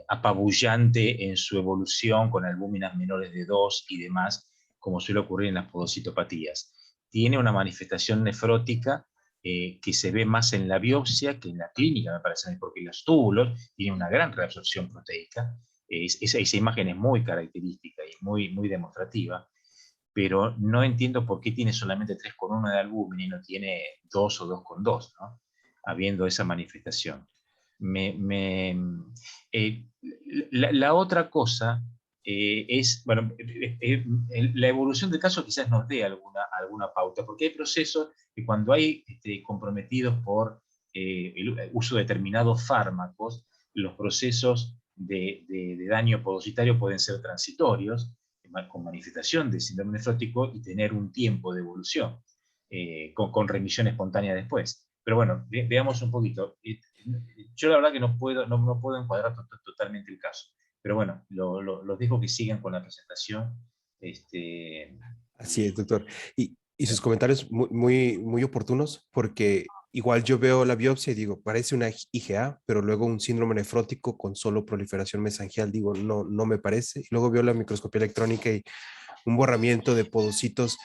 apabullante en su evolución con albúminas menores de 2 y demás, como suele ocurrir en las podocitopatías. Tiene una manifestación nefrótica que se ve más en la biopsia que en la clínica, me parece a mí, porque los túbulos tienen una gran reabsorción proteica. Esa imagen es muy característica y muy demostrativa, pero no entiendo por qué tiene solamente 3,1 de albúmina y no tiene 2 o 2,2, ¿no? Habiendo esa manifestación. La otra cosa es, bueno, la evolución del caso quizás nos dé alguna pauta, porque hay procesos que cuando hay comprometidos por el uso de determinados fármacos, los procesos de daño podocitario pueden ser transitorios, con manifestación de síndrome nefrótico y tener un tiempo de evolución, con remisión espontánea después. Pero bueno, veamos un poquito. Yo la verdad que no puedo encuadrar totalmente el caso. Pero bueno, los dejo que sigan con la presentación. Así es, doctor. Y sus comentarios muy oportunos, porque igual yo veo la biopsia y digo, parece una IgA, pero luego un síndrome nefrótico con solo proliferación mesangial, digo, no me parece. Y luego veo la microscopía electrónica y un borramiento de podocitos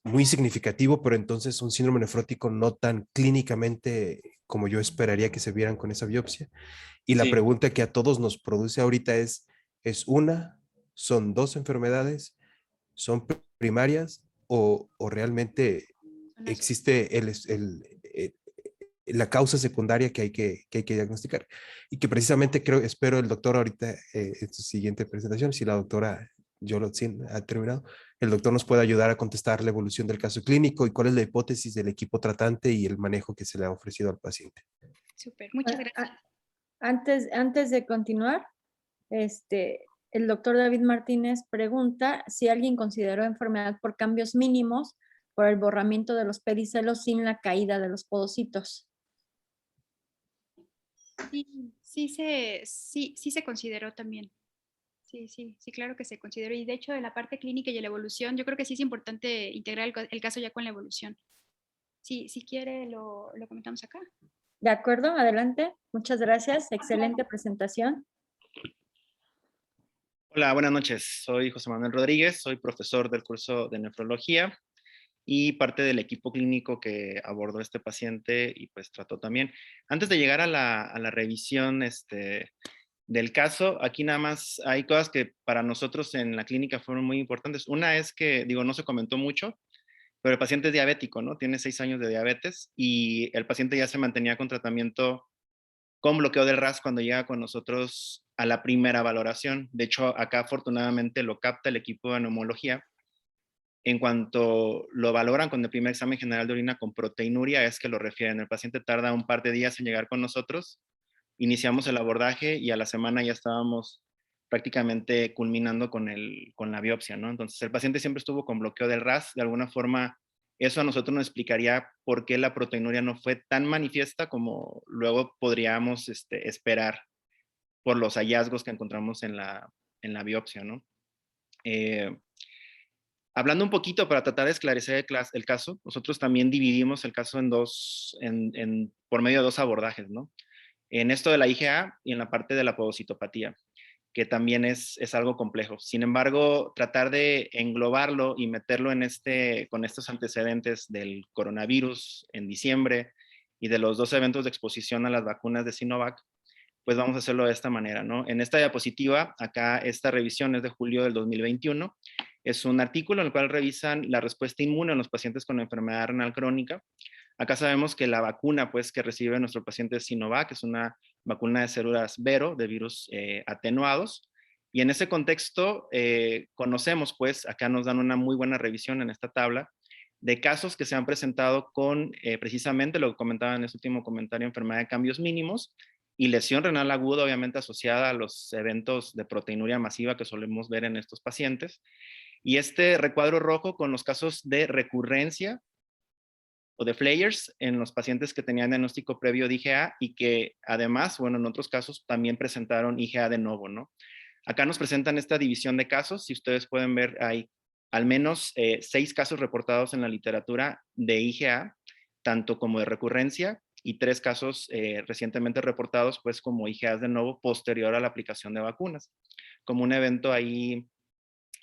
muy significativo, pero entonces un síndrome nefrótico no tan clínicamente como yo esperaría que se vieran con esa biopsia. Y la pregunta que a todos nos produce ahorita ¿es una? ¿Son dos enfermedades? ¿Son primarias? ¿O realmente existe la causa secundaria que hay que diagnosticar? Y que precisamente espero el doctor ahorita en su siguiente presentación, si la doctora Yolotzin ha terminado, el doctor nos puede ayudar a contestar la evolución del caso clínico y cuál es la hipótesis del equipo tratante y el manejo que se le ha ofrecido al paciente. Súper, muchas gracias. Antes de continuar, el doctor David Martínez pregunta si alguien consideró enfermedad por cambios mínimos por el borramiento de los pedicelos sin la caída de los podocitos. Sí se consideró también. Sí, claro que se consideró. Y de hecho, de la parte clínica y la evolución, yo creo que sí es importante integrar el caso ya con la evolución. Si quiere, lo comentamos acá. De acuerdo, adelante. Muchas gracias. Excelente presentación. Hola, buenas noches. Soy José Manuel Rodríguez, soy profesor del curso de nefrología y parte del equipo clínico que abordó este paciente y pues trató también. Antes de llegar a la revisión del caso, aquí nada más hay cosas que para nosotros en la clínica fueron muy importantes. Una es que, digo, no se comentó mucho, pero el paciente es diabético, ¿no? Tiene 6 años de diabetes y el paciente ya se mantenía con tratamiento con bloqueo del RAS cuando llega con nosotros a la primera valoración. De hecho, acá afortunadamente lo capta el equipo de neumología. En cuanto lo valoran con el primer examen general de orina con proteinuria, es que lo refieren. El paciente tarda un par de días en llegar con nosotros. Iniciamos el abordaje y a la semana ya estábamos prácticamente culminando con la biopsia, ¿no? Entonces, el paciente siempre estuvo con bloqueo del RAS. De alguna forma, eso a nosotros nos explicaría por qué la proteinuria no fue tan manifiesta como luego podríamos esperar por los hallazgos que encontramos en la biopsia, ¿no? Hablando un poquito para tratar de esclarecer el caso, nosotros también dividimos el caso por medio de 2 abordajes, ¿no? En esto de la IgA y en la parte de la podocitopatía, que también es algo complejo. Sin embargo, tratar de englobarlo y meterlo con estos antecedentes del coronavirus en diciembre y de los 2 eventos de exposición a las vacunas de Sinovac, pues vamos a hacerlo de esta manera, ¿no? En esta diapositiva, acá esta revisión es de julio del 2021, es un artículo en el cual revisan la respuesta inmune en los pacientes con enfermedad renal crónica. Acá sabemos que la vacuna pues, que recibe nuestro paciente es Sinovac, es una vacuna de células Vero, de virus atenuados. Y en ese contexto conocemos, pues, acá nos dan una muy buena revisión en esta tabla, de casos que se han presentado con precisamente lo que comentaba en este último comentario, enfermedad de cambios mínimos y lesión renal aguda, obviamente asociada a los eventos de proteinuria masiva que solemos ver en estos pacientes. Y este recuadro rojo con los casos de recurrencia o de flayers en los pacientes que tenían diagnóstico previo de IgA y que además, bueno, en otros casos también presentaron IgA de novo, ¿no? Acá nos presentan esta división de casos. Si ustedes pueden ver, hay al menos 6 casos reportados en la literatura de IgA, tanto como de recurrencia, y 3 casos recientemente reportados, pues como IgA de novo posterior a la aplicación de vacunas, como un evento ahí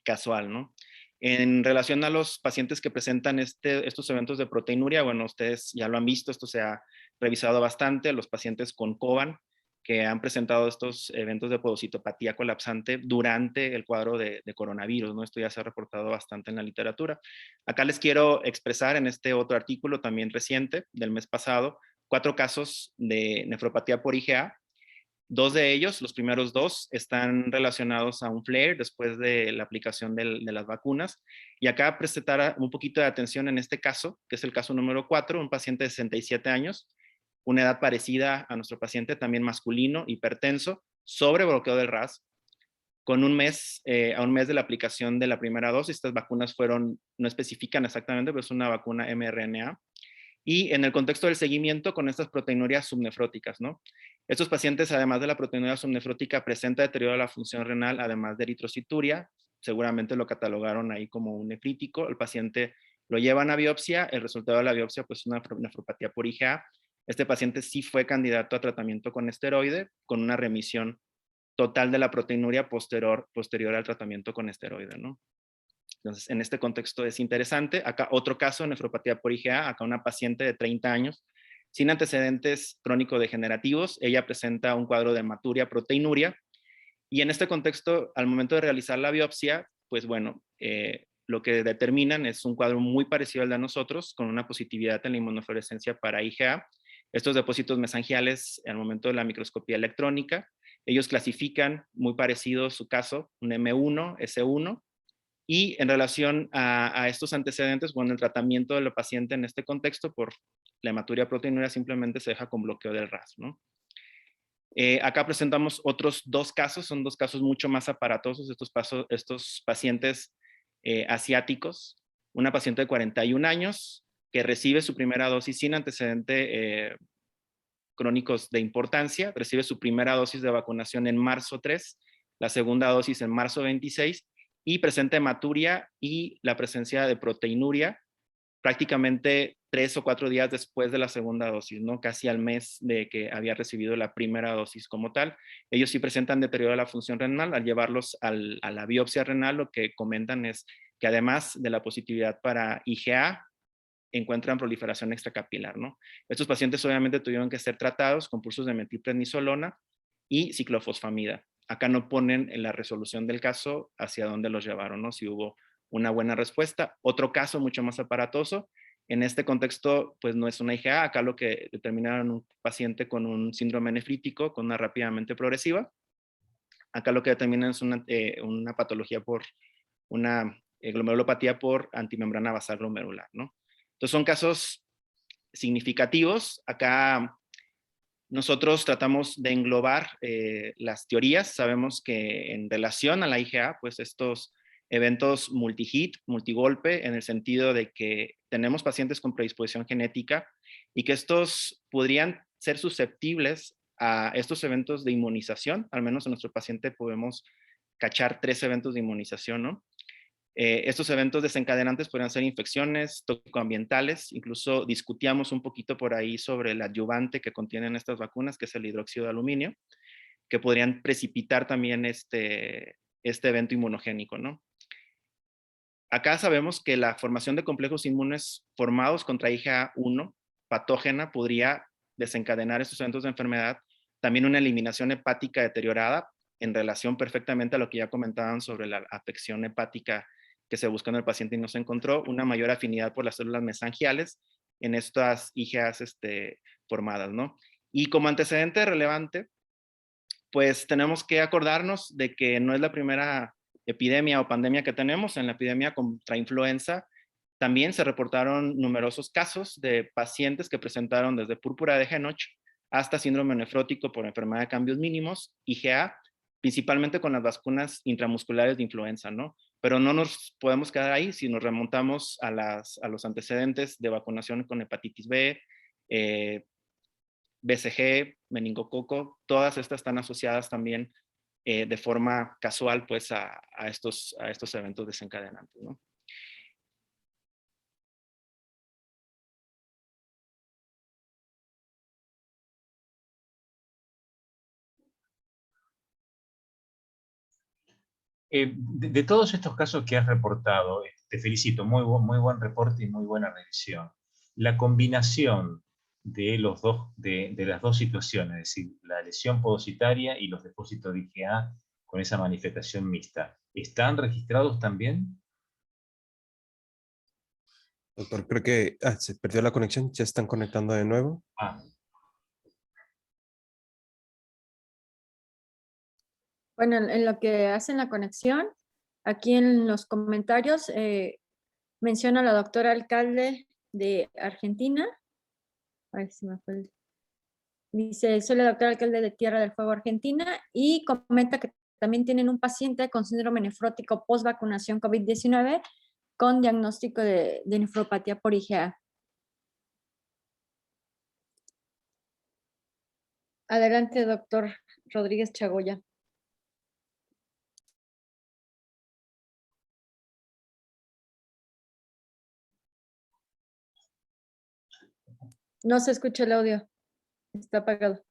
casual, ¿no? En relación a los pacientes que presentan estos eventos de proteinuria, bueno, ustedes ya lo han visto, esto se ha revisado bastante, los pacientes con COVAN que han presentado estos eventos de podocitopatía colapsante durante el cuadro de coronavirus, ¿no? Esto ya se ha reportado bastante en la literatura. Acá les quiero expresar en este otro artículo también reciente del mes pasado 4 casos de nefropatía por IgA. 2 de ellos, los primeros 2, están relacionados a un flare después de la aplicación de las vacunas. Y acá prestar un poquito de atención en este caso, que es el caso número 4, un paciente de 67 años, una edad parecida a nuestro paciente, también masculino, hipertenso, sobre bloqueo del RAS, con a un mes de la aplicación de la primera dosis. Estas vacunas no especifican exactamente, pero es una vacuna mRNA. Y en el contexto del seguimiento con estas proteinurias subnefróticas, ¿no? Estos pacientes, además de la proteinuria subnefrótica, presenta deterioro de la función renal, además de eritrocituria. Seguramente lo catalogaron ahí como un nefrítico. El paciente lo llevan a biopsia. El resultado de la biopsia, pues, es una nefropatía por IgA. Este paciente sí fue candidato a tratamiento con esteroide, con una remisión total de la proteinuria posterior al tratamiento con esteroide, ¿no? Entonces, en este contexto es interesante. Acá otro caso de nefropatía por IgA, acá una paciente de 30 años, sin antecedentes crónico-degenerativos. Ella presenta un cuadro de hematuria, proteinuria, y en este contexto, al momento de realizar la biopsia, pues bueno, lo que determinan es un cuadro muy parecido al de nosotros, con una positividad en la inmunofluorescencia para IgA. Estos depósitos mesangiales, al momento de la microscopía electrónica, ellos clasifican muy parecido su caso, un M1, S1, y en relación a estos antecedentes, bueno, el tratamiento del paciente en este contexto por la hematuria proteinuria simplemente se deja con bloqueo del RAS, ¿no? Acá presentamos otros 2 casos, son 2 casos mucho más aparatosos, estos pacientes asiáticos. Una paciente de 41 años que recibe su primera dosis sin antecedente crónicos de importancia, recibe su primera dosis de vacunación en marzo 3, la segunda dosis en marzo 26, y presenta hematuria y la presencia de proteinuria prácticamente 3 o 4 días después de la segunda dosis, ¿no? Casi al mes de que había recibido la primera dosis como tal. Ellos sí presentan deterioro de la función renal. Al llevarlos a la biopsia renal, lo que comentan es que además de la positividad para IgA, encuentran proliferación extracapilar, ¿no? Estos pacientes obviamente tuvieron que ser tratados con pulsos de metilprednisolona y ciclofosfamida. Acá no ponen en la resolución del caso hacia dónde los llevaron, ¿no? Si hubo una buena respuesta. Otro caso mucho más aparatoso, en este contexto, pues no es una IgA, acá lo que determinaron un paciente con un síndrome nefrítico, con una rápidamente progresiva. Acá lo que determinan es una patología por una glomerulopatía por antimembrana basal glomerular, ¿no? Entonces son casos significativos. Acá nosotros tratamos de englobar las teorías. Sabemos que en relación a la IgA, pues estos eventos multihit, multigolpe, en el sentido de que tenemos pacientes con predisposición genética y que estos podrían ser susceptibles a estos eventos de inmunización. Al menos en nuestro paciente podemos cachar 3 eventos de inmunización, ¿no? Estos eventos desencadenantes podrían ser infecciones tóxico-ambientales. Incluso discutíamos un poquito por ahí sobre el adyuvante que contienen estas vacunas, que es el hidróxido de aluminio, que podrían precipitar también este evento inmunogénico, ¿no? Acá sabemos que la formación de complejos inmunes formados contra IgA1 patógena podría desencadenar estos eventos de enfermedad. También una eliminación hepática deteriorada en relación perfectamente a lo que ya comentaban sobre la afección hepática que se buscó en el paciente y no se encontró, una mayor afinidad por las células mesangiales en estas IgAs formadas, ¿no? Y como antecedente relevante, pues tenemos que acordarnos de que no es la primera epidemia o pandemia que tenemos. En la epidemia contra influenza también se reportaron numerosos casos de pacientes que presentaron desde púrpura de Henoch hasta síndrome nefrótico por enfermedad de cambios mínimos, IgA, principalmente con las vacunas intramusculares de influenza, ¿no? Pero no nos podemos quedar ahí si nos remontamos a los antecedentes de vacunación con hepatitis B, BCG, meningococo, todas estas están asociadas también de forma casual pues a estos eventos desencadenantes, ¿no? De todos estos casos que has reportado, te felicito, muy buen reporte y muy buena revisión. La combinación de las dos situaciones, es decir, la lesión podocitaria y los depósitos de IgA con esa manifestación mixta, ¿están registrados también? Doctor, creo que se perdió la conexión. ¿Ya están conectando de nuevo? Bueno, en lo que hacen la conexión, aquí en los comentarios menciona a la doctora alcalde de Argentina. Ay, se me fue Dice, soy la doctora alcalde de Tierra del Fuego, Argentina, y comenta que también tienen un paciente con síndrome nefrótico post vacunación COVID-19 con diagnóstico de nefropatía por IgA. Adelante, doctor Rodríguez Chagoya. No se escucha el audio. Está apagado.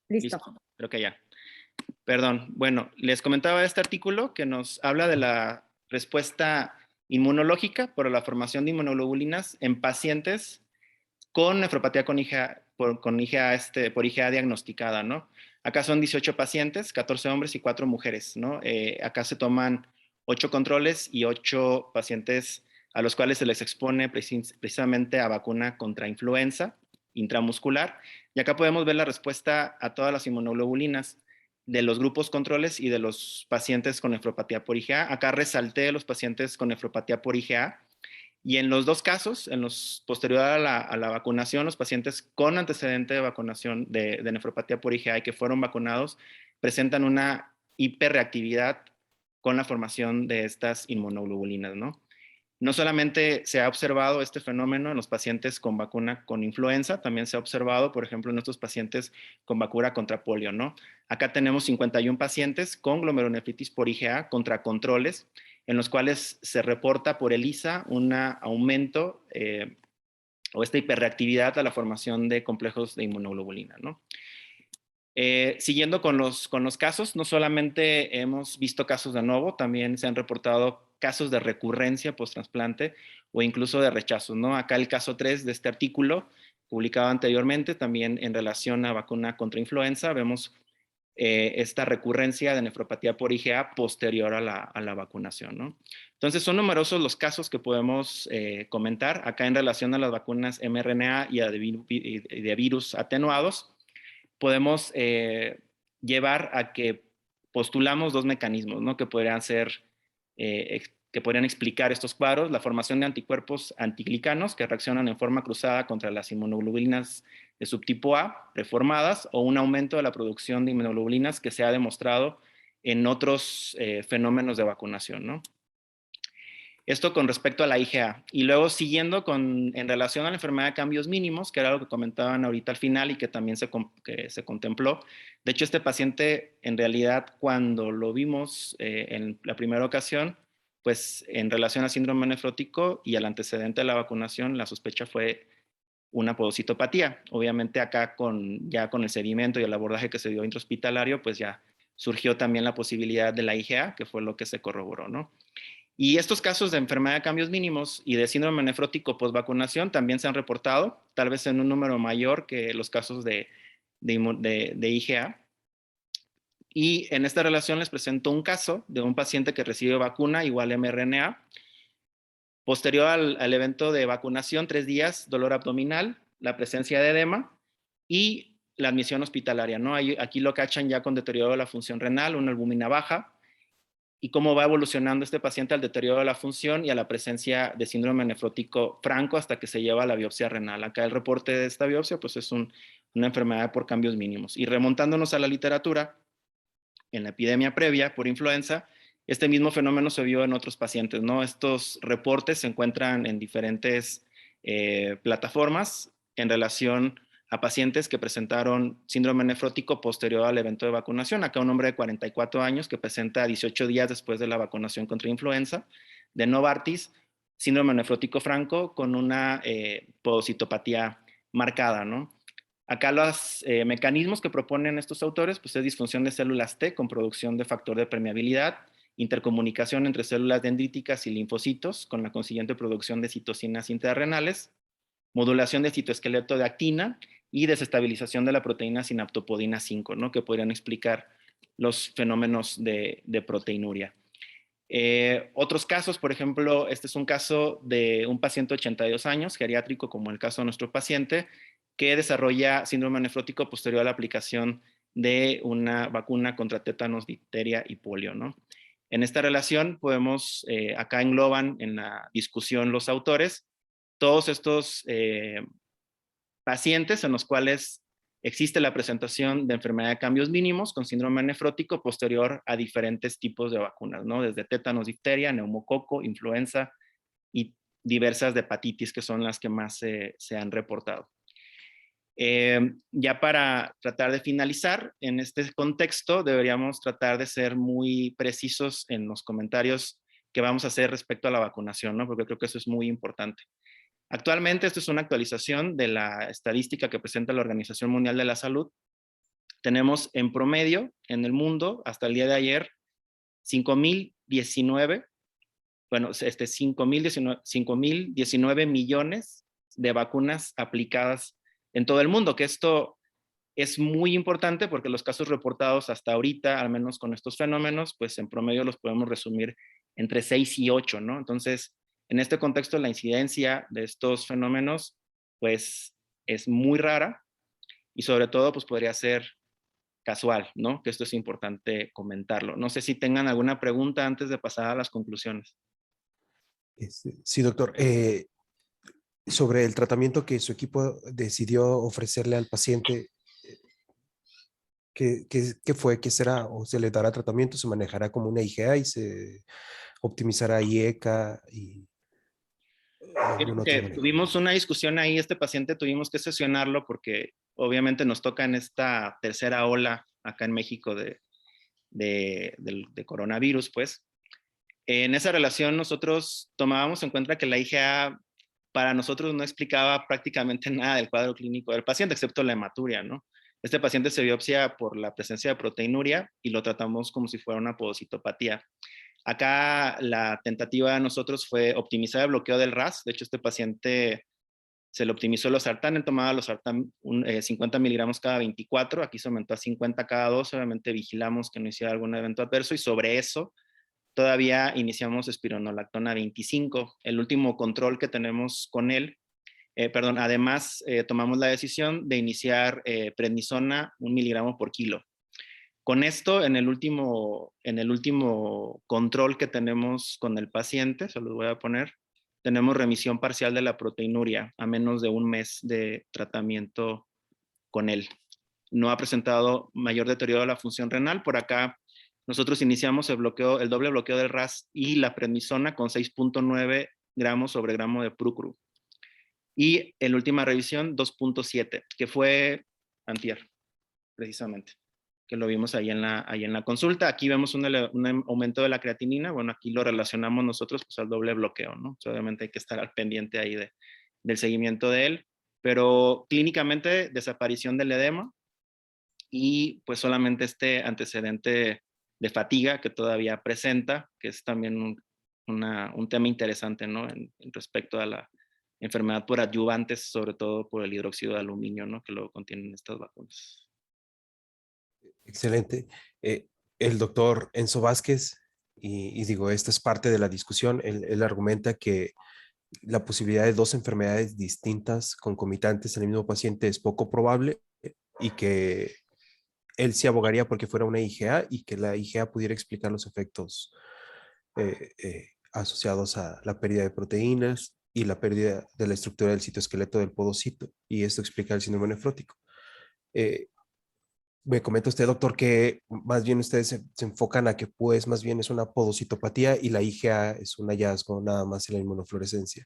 Listo. Creo que ya. Perdón. Bueno, les comentaba este artículo que nos habla de la respuesta inmunológica por la formación de inmunoglobulinas en pacientes con nefropatía con IgA, por IgA diagnosticada, ¿no? Acá son 18 pacientes, 14 hombres y 4 mujeres, ¿no? Acá se toman 8 controles y 8 pacientes a los cuales se les expone precisamente a vacuna contra influenza intramuscular. Y acá podemos ver la respuesta a todas las inmunoglobulinas de los grupos controles y de los pacientes con nefropatía por IgA. Acá resalté los pacientes con nefropatía por IgA. Y en los dos casos, en los posterior a la vacunación, los pacientes con antecedente de vacunación de nefropatía por IgA y que fueron vacunados presentan una hiperreactividad con la formación de estas inmunoglobulinas, ¿no? No solamente se ha observado este fenómeno en los pacientes con vacuna con influenza, también se ha observado, por ejemplo, en estos pacientes con vacuna contra polio, ¿no? Acá tenemos 51 pacientes con glomerulonefritis por IgA contra controles, en los cuales se reporta por ELISA un aumento o esta hiperreactividad a la formación de complejos de inmunoglobulina, ¿no? Siguiendo con los casos, no solamente hemos visto casos de nuevo, también se han reportado casos de recurrencia post-trasplante o incluso de rechazos, ¿no? Acá el caso 3 de este artículo, publicado anteriormente, también en relación a vacuna contra influenza, vemos esta recurrencia de nefropatía por IgA posterior a la vacunación, ¿no? Entonces, son numerosos los casos que podemos comentar acá en relación a las vacunas mRNA y de virus atenuados. Podemos llevar a que postulamos dos mecanismos, ¿no? Que podrían ser, que podrían explicar estos cuadros: la formación de anticuerpos antiglicanos que reaccionan en forma cruzada contra las inmunoglobulinas de subtipo A reformadas, o un aumento de la producción de inmunoglobulinas que se ha demostrado en otros fenómenos de vacunación, ¿no? Esto con respecto a la IgA. Y luego siguiendo en relación a la enfermedad de cambios mínimos, que era lo que comentaban ahorita al final y que también se contempló. De hecho, este paciente, en realidad, cuando lo vimos en la primera ocasión, pues en relación al síndrome nefrótico y al antecedente de la vacunación, la sospecha fue una podocitopatía. Obviamente acá ya con el seguimiento y el abordaje que se dio intrahospitalario, pues ya surgió también la posibilidad de la IgA, que fue lo que se corroboró, ¿no? Y estos casos de enfermedad de cambios mínimos y de síndrome nefrótico post-vacunación también se han reportado, tal vez en un número mayor que los casos de IgA. Y en esta relación les presento un caso de un paciente que recibe vacuna igual mRNA. Posterior al evento de vacunación, 3 días, dolor abdominal, la presencia de edema y la admisión hospitalaria, ¿no? Aquí lo cachan ya con deterioro de la función renal, una albúmina baja, y cómo va evolucionando este paciente al deterioro de la función y a la presencia de síndrome nefrótico franco hasta que se lleva a la biopsia renal. Acá el reporte de esta biopsia pues es una enfermedad por cambios mínimos. Y remontándonos a la literatura, en la epidemia previa por influenza, este mismo fenómeno se vio en otros pacientes, ¿no? Estos reportes se encuentran en diferentes plataformas en relación a pacientes que presentaron síndrome nefrótico posterior al evento de vacunación. Acá un hombre de 44 años que presenta 18 días después de la vacunación contra influenza, de Novartis, síndrome nefrótico franco con una podocitopatía marcada, ¿no? Acá los mecanismos que proponen estos autores pues es disfunción de células T con producción de factor de permeabilidad, intercomunicación entre células dendríticas y linfocitos con la consiguiente producción de citocinas intrarrenales, modulación de citoesqueleto de actina y desestabilización de la proteína sinaptopodina 5, ¿no? Que podrían explicar los fenómenos de proteinuria. Otros casos, por ejemplo, este es un caso de un paciente de 82 años, geriátrico, como el caso de nuestro paciente, que desarrolla síndrome nefrótico posterior a la aplicación de una vacuna contra tétanos, difteria y polio, ¿no? En esta relación podemos, acá engloban en la discusión los autores, todos estos pacientes en los cuales existe la presentación de enfermedad de cambios mínimos con síndrome nefrótico posterior a diferentes tipos de vacunas, ¿no? Desde tétanos, difteria, neumococo, influenza y diversas de hepatitis, que son las que más se han reportado. Ya para tratar de finalizar, en este contexto deberíamos tratar de ser muy precisos en los comentarios que vamos a hacer respecto a la vacunación, ¿no? Porque creo que eso es muy importante. Actualmente, esto es una actualización de la estadística que presenta la Organización Mundial de la Salud. Tenemos en promedio en el mundo, hasta el día de ayer, 5.019, bueno, 5.019 millones de vacunas aplicadas en todo el mundo, que esto es muy importante porque los casos reportados hasta ahorita, al menos con estos fenómenos, pues en promedio los podemos resumir entre 6 y 8, ¿no? Entonces, en este contexto, la incidencia de estos fenómenos, pues, es muy rara y sobre todo, pues, podría ser casual, ¿no? Que esto es importante comentarlo. No sé si tengan alguna pregunta antes de pasar a las conclusiones. Sí, doctor. Sobre el tratamiento que su equipo decidió ofrecerle al paciente, ¿qué fue? ¿Qué será? ¿O se le dará tratamiento? ¿Se manejará como una IgA y se optimizará IECA y algún otro manejo? Tuvimos una discusión ahí, este paciente tuvimos que sesionarlo porque obviamente nos toca en esta tercera ola acá en México de coronavirus, pues. En esa relación nosotros tomábamos en cuenta que la IgA para nosotros no explicaba prácticamente nada del cuadro clínico del paciente, excepto la hematuria, ¿no? Este paciente se biopsia por la presencia de proteinuria y lo tratamos como si fuera una podocitopatía. Acá la tentativa de nosotros fue optimizar el bloqueo del RAS. De hecho, este paciente se le optimizó los sartán, él tomaba los sartán 50 miligramos cada 24, aquí se aumentó a 50 cada 2, obviamente vigilamos que no hiciera algún evento adverso y sobre eso todavía iniciamos espironolactona 25. El último control que tenemos con él, además tomamos la decisión de iniciar prednisona 1 miligramo por kilo. Con esto, en el último control que tenemos con el paciente, se los voy a poner, tenemos remisión parcial de la proteinuria a menos de un mes de tratamiento con él. No ha presentado mayor deterioro de la función renal. Por acá nosotros iniciamos el doble bloqueo del RAS y la prednisona con 6.9 gramos sobre gramo de Prucru. Y en última revisión, 2.7, que fue antier, precisamente, que lo vimos ahí en la consulta. Aquí vemos un aumento de la creatinina. Bueno, aquí lo relacionamos nosotros pues, al doble bloqueo, ¿no? O sea, obviamente hay que estar al pendiente ahí del seguimiento de él. Pero clínicamente, desaparición del edema y pues solamente este antecedente de fatiga que todavía presenta, que es también un tema interesante, ¿no? En respecto a la enfermedad por adyuvantes, sobre todo por el hidróxido de aluminio, ¿no? Que lo contienen estas vacunas. Excelente. El doctor Enzo Vázquez, y digo, esta es parte de la discusión, él argumenta que la posibilidad de dos enfermedades distintas concomitantes en el mismo paciente es poco probable y que él sí abogaría porque fuera una IgA y que la IgA pudiera explicar los efectos asociados a la pérdida de proteínas y la pérdida de la estructura del citoesqueleto del podocito, y esto explica el síndrome nefrótico. Me comenta usted, doctor, que más bien ustedes se enfocan a que pues más bien es una podocitopatía y la IgA es un hallazgo nada más en la inmunofluorescencia.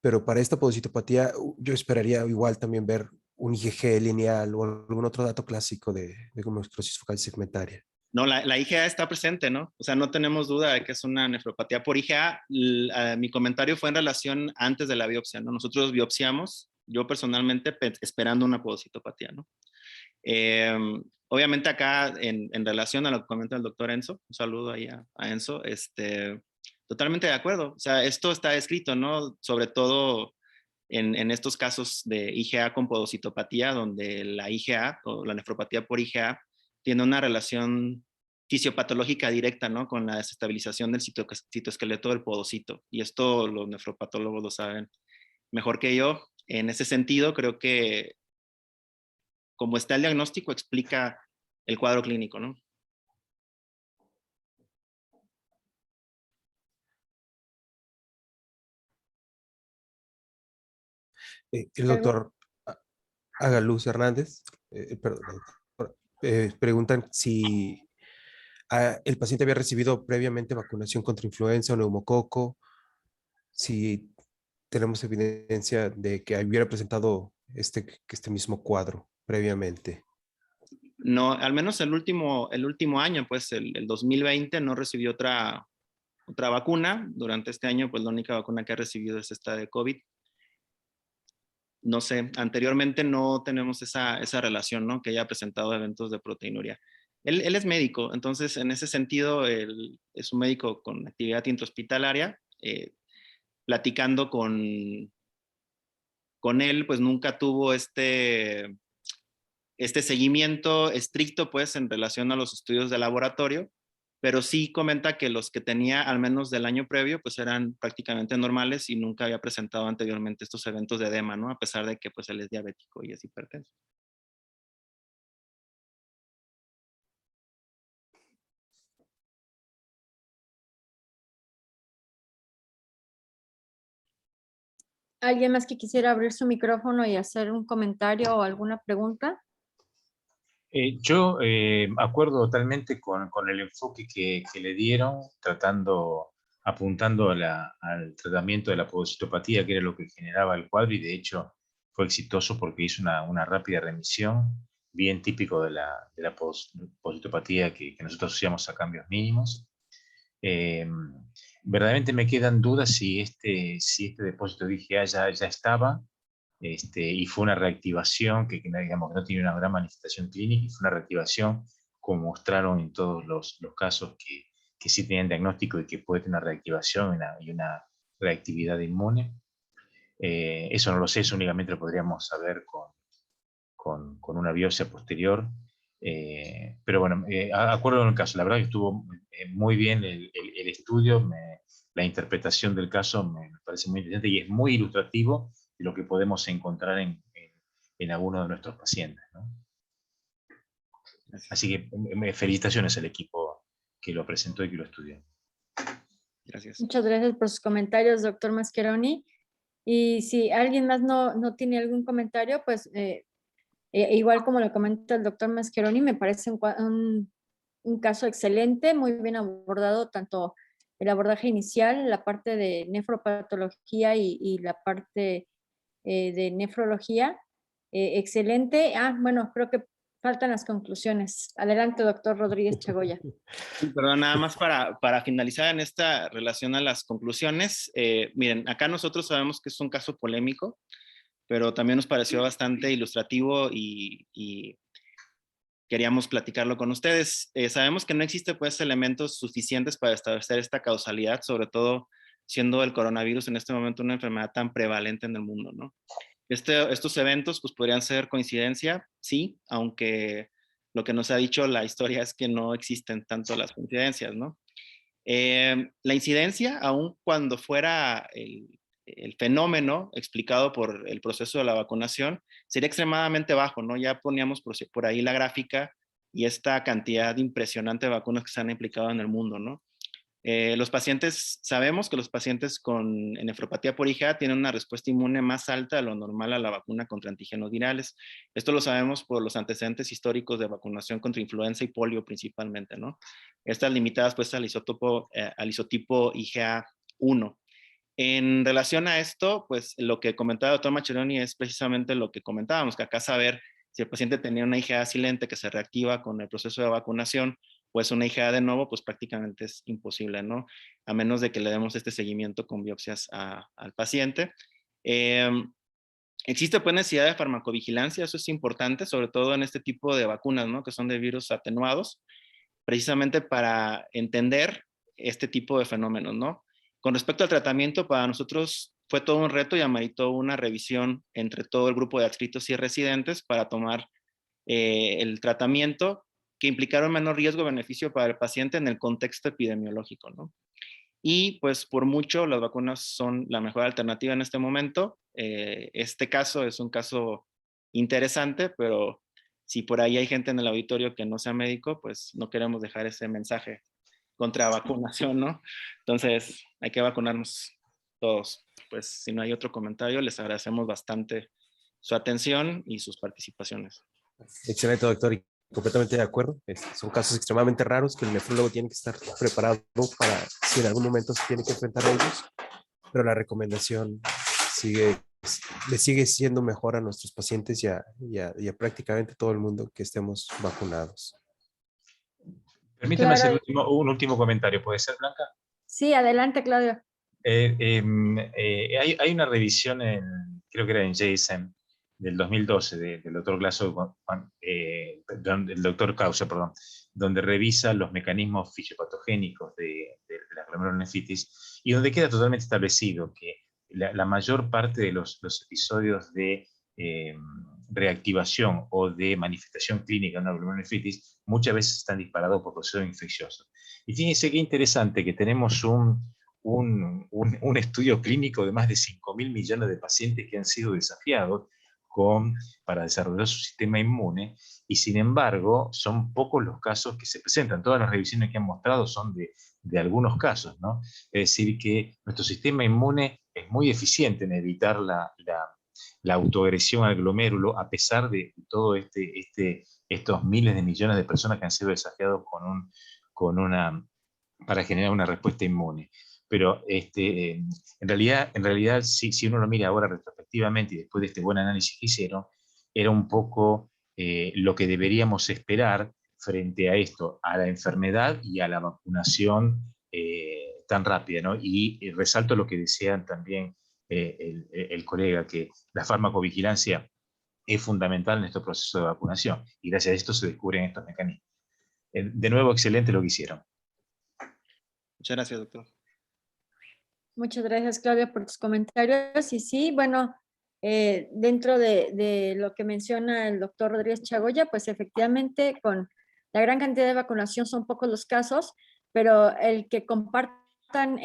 Pero para esta podocitopatía yo esperaría igual también ver un IgG lineal o algún otro dato clásico de esclerosis focal segmentaria. No, la IgA está presente, ¿no? O sea, no tenemos duda de que es una nefropatía por IgA. Mi comentario fue en relación antes de la biopsia, ¿no? Nosotros biopsiamos, yo personalmente esperando una podocitopatía, ¿no? Obviamente acá en relación a lo que comenta el doctor Enzo, un saludo ahí a Enzo, totalmente de acuerdo. O sea, esto está escrito, ¿no? Sobre todo en estos casos de IgA con podocitopatía, donde la IgA o la nefropatía por IgA tiene una relación fisiopatológica directa, ¿no? Con la desestabilización del citoesqueleto del podocito. Y esto los nefropatólogos lo saben mejor que yo. En ese sentido, creo que como está el diagnóstico, explica el cuadro clínico, ¿no? El doctor Agaluz Hernández, perdón, preguntan si el paciente había recibido previamente vacunación contra influenza o neumococo, si tenemos evidencia de que hubiera presentado este mismo cuadro previamente. No, al menos el último año, pues el 2020 no recibió otra vacuna. Durante este año, pues la única vacuna que ha recibido es esta de COVID. No sé, anteriormente no tenemos esa relación, ¿no? Que haya presentado eventos de proteinuria. Él es médico, entonces en ese sentido él es un médico con actividad intrahospitalaria. Platicando con él, pues nunca tuvo este seguimiento estricto, pues, en relación a los estudios de laboratorio, pero sí comenta que los que tenía al menos del año previo, pues eran prácticamente normales y nunca había presentado anteriormente estos eventos de edema, ¿no? A pesar de que, pues, él es diabético y es hipertenso. ¿Alguien más que quisiera abrir su micrófono y hacer un comentario o alguna pregunta? Yo acuerdo totalmente con el enfoque que le dieron, apuntando al tratamiento de la podocitopatía, que era lo que generaba el cuadro, y de hecho fue exitoso porque hizo una rápida remisión, bien típico de la podocitopatía que nosotros asociamos a cambios mínimos. Verdaderamente me quedan dudas si este depósito de IgA ya estaba, y fue una reactivación que digamos, no tiene una gran manifestación clínica, y fue una reactivación como mostraron en todos los casos que sí tenían diagnóstico y que puede tener una reactivación y una reactividad inmune. Eso no lo sé, eso únicamente lo podríamos saber con una biopsia posterior. Pero bueno, acuerdo en el caso, la verdad que estuvo muy bien el estudio, la interpretación del caso me parece muy interesante y es muy ilustrativo de lo que podemos encontrar en algunos de nuestros pacientes, ¿no? Así que felicitaciones al equipo que lo presentó y que lo estudió. Gracias. Muchas gracias por sus comentarios, doctor Mascheroni. Y si alguien más no tiene algún comentario, pues igual como lo comenta el doctor Mascheroni, me parece un caso excelente, muy bien abordado, tanto el abordaje inicial, la parte de nefropatología y la parte de nefrología. Excelente. Bueno, creo que faltan las conclusiones. Adelante, doctor Rodríguez Chagoya. Perdón, nada más para finalizar en esta relación a las conclusiones. Miren, acá nosotros sabemos que es un caso polémico, pero también nos pareció bastante ilustrativo y queríamos platicarlo con ustedes. Sabemos que no existe pues elementos suficientes para establecer esta causalidad, sobre todo siendo el coronavirus en este momento una enfermedad tan prevalente en el mundo, ¿no? Estos eventos pues podrían ser coincidencia, sí, aunque lo que nos ha dicho la historia es que no existen tanto las coincidencias, ¿no? La incidencia, aun cuando fuera el fenómeno explicado por el proceso de la vacunación, sería extremadamente bajo, ¿no? Ya poníamos por ahí la gráfica y esta cantidad impresionante de vacunas que se han implicado en el mundo, ¿no? Sabemos que los pacientes con nefropatía por IgA tienen una respuesta inmune más alta de lo normal a la vacuna contra antígenos virales. Esto lo sabemos por los antecedentes históricos de vacunación contra influenza y polio principalmente, ¿no? Estas limitadas pues al isotipo IgA1. En relación a esto, pues lo que comentaba el doctor Mascheroni es precisamente lo que comentábamos, que acá saber si el paciente tenía una IgA silente que se reactiva con el proceso de vacunación, pues una IgA de nuevo, pues prácticamente es imposible, ¿no? A menos de que le demos este seguimiento con biopsias al paciente. Existe pues necesidad de farmacovigilancia, eso es importante, sobre todo en este tipo de vacunas, ¿no? Que son de virus atenuados, precisamente para entender este tipo de fenómenos, ¿no? Con respecto al tratamiento, para nosotros fue todo un reto y ameritó una revisión entre todo el grupo de adscritos y residentes para tomar el tratamiento que implicaron menor riesgo-beneficio para el paciente en el contexto epidemiológico, ¿no? Y pues por mucho las vacunas son la mejor alternativa en este momento. Este caso es un caso interesante, pero si por ahí hay gente en el auditorio que no sea médico, pues no queremos dejar ese mensaje contra vacunación, ¿no? Entonces hay que vacunarnos todos. Pues si no hay otro comentario, les agradecemos bastante su atención y sus participaciones. Excelente, doctor, y completamente de acuerdo. Son casos extremadamente raros que el nefrólogo tiene que estar preparado para si en algún momento se tiene que enfrentar a ellos, pero la recomendación le sigue siendo mejor a nuestros pacientes y a prácticamente todo el mundo que estemos vacunados. Permíteme Claro. hacer un último comentario, ¿puede ser, Blanca? Sí, adelante, Claudio. Hay una revisión, creo que era en JSM, del 2012, del doctor del doctor Causa, perdón, donde revisa los mecanismos fisiopatogénicos de la glomerulonefritis y donde queda totalmente establecido que la mayor parte de los episodios de reactivación o de manifestación clínica de una glomerulonefritis muchas veces están disparados por procesos infecciosos. Y fíjense qué interesante que tenemos un estudio clínico de más de 5.000 millones de pacientes que han sido desafiados para desarrollar su sistema inmune, y sin embargo son pocos los casos que se presentan. Todas las revisiones que han mostrado son de algunos casos, ¿no? Es decir, que nuestro sistema inmune es muy eficiente en evitar la autoagresión al glomérulo, a pesar de todo estos miles de millones de personas que han sido desafiados para generar una respuesta inmune. Pero en realidad si uno lo mira ahora retrospectivamente y después de este buen análisis que hicieron, era un poco lo que deberíamos esperar frente a esto, a la enfermedad y a la vacunación tan rápida, ¿no? Y resalto lo que decían también el colega, que la farmacovigilancia es fundamental en estos procesos de vacunación, y gracias a esto se descubren estos mecanismos. De nuevo, excelente lo que hicieron. Muchas gracias, doctor. Muchas gracias, Claudia, por tus comentarios. Y sí, bueno, dentro de lo que menciona el doctor Rodríguez Chagoya, pues efectivamente con la gran cantidad de vacunación son pocos los casos, pero el que compartan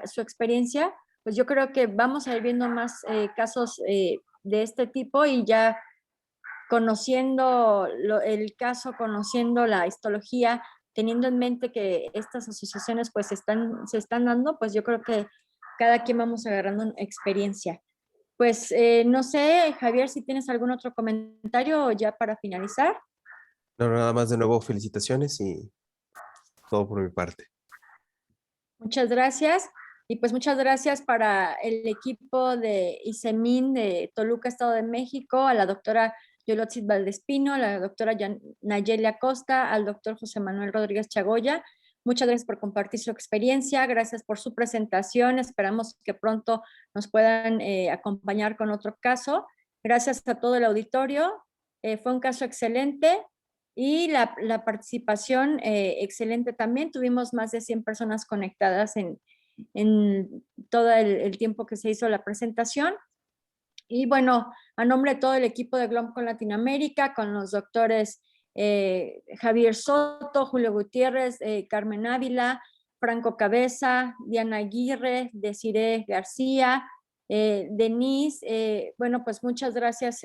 su experiencia, pues yo creo que vamos a ir viendo más casos de este tipo, y ya conociendo el caso, conociendo la histología, teniendo en mente que estas asociaciones pues se están dando, pues yo creo que cada quien vamos agarrando experiencia. Pues no sé, Javier, si tienes algún otro comentario ya para finalizar. No, nada más, de nuevo felicitaciones y todo por mi parte. Muchas gracias. Y pues muchas gracias para el equipo de ISEMIN de Toluca, Estado de México, a la doctora Yolotzin Valdespino, a la doctora Nayelia Costa, al doctor José Manuel Rodríguez Chagoya. Muchas gracias por compartir su experiencia, gracias por su presentación. Esperamos que pronto nos puedan acompañar con otro caso. Gracias a todo el auditorio. Fue un caso excelente. Y la participación excelente también. Tuvimos más de 100 personas conectadas en todo el tiempo que se hizo la presentación. Y bueno, a nombre de todo el equipo de GLOM con Latinoamérica, con los doctores Javier Soto, Julio Gutiérrez, Carmen Ávila, Franco Cabeza, Diana Aguirre, Desiree García, Denise, bueno, pues muchas gracias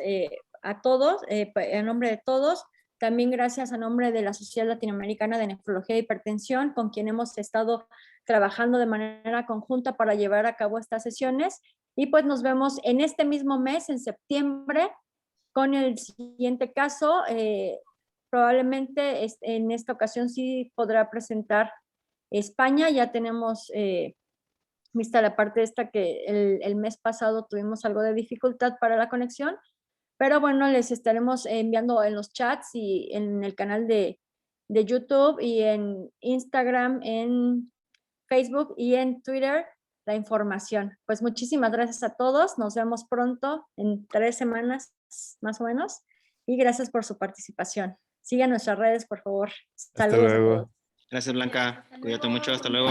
a todos, en nombre de todos. También gracias a nombre de la Sociedad Latinoamericana de Nefrología e Hipertensión, con quien hemos estado trabajando de manera conjunta para llevar a cabo estas sesiones. Y pues nos vemos en este mismo mes, en septiembre, con el siguiente caso. Probablemente en esta ocasión sí podrá presentar España. Ya tenemos vista la parte esta que el mes pasado tuvimos algo de dificultad para la conexión. Pero bueno, les estaremos enviando en los chats y en el canal de YouTube y en Instagram, en Facebook y en Twitter la información. Pues muchísimas gracias a todos. Nos vemos pronto, en 3 semanas más o menos. Y gracias por su participación. Sigan nuestras redes, por favor. Hasta Saludos luego. a todos. Gracias, Blanca. Cuídate mucho. Hasta luego.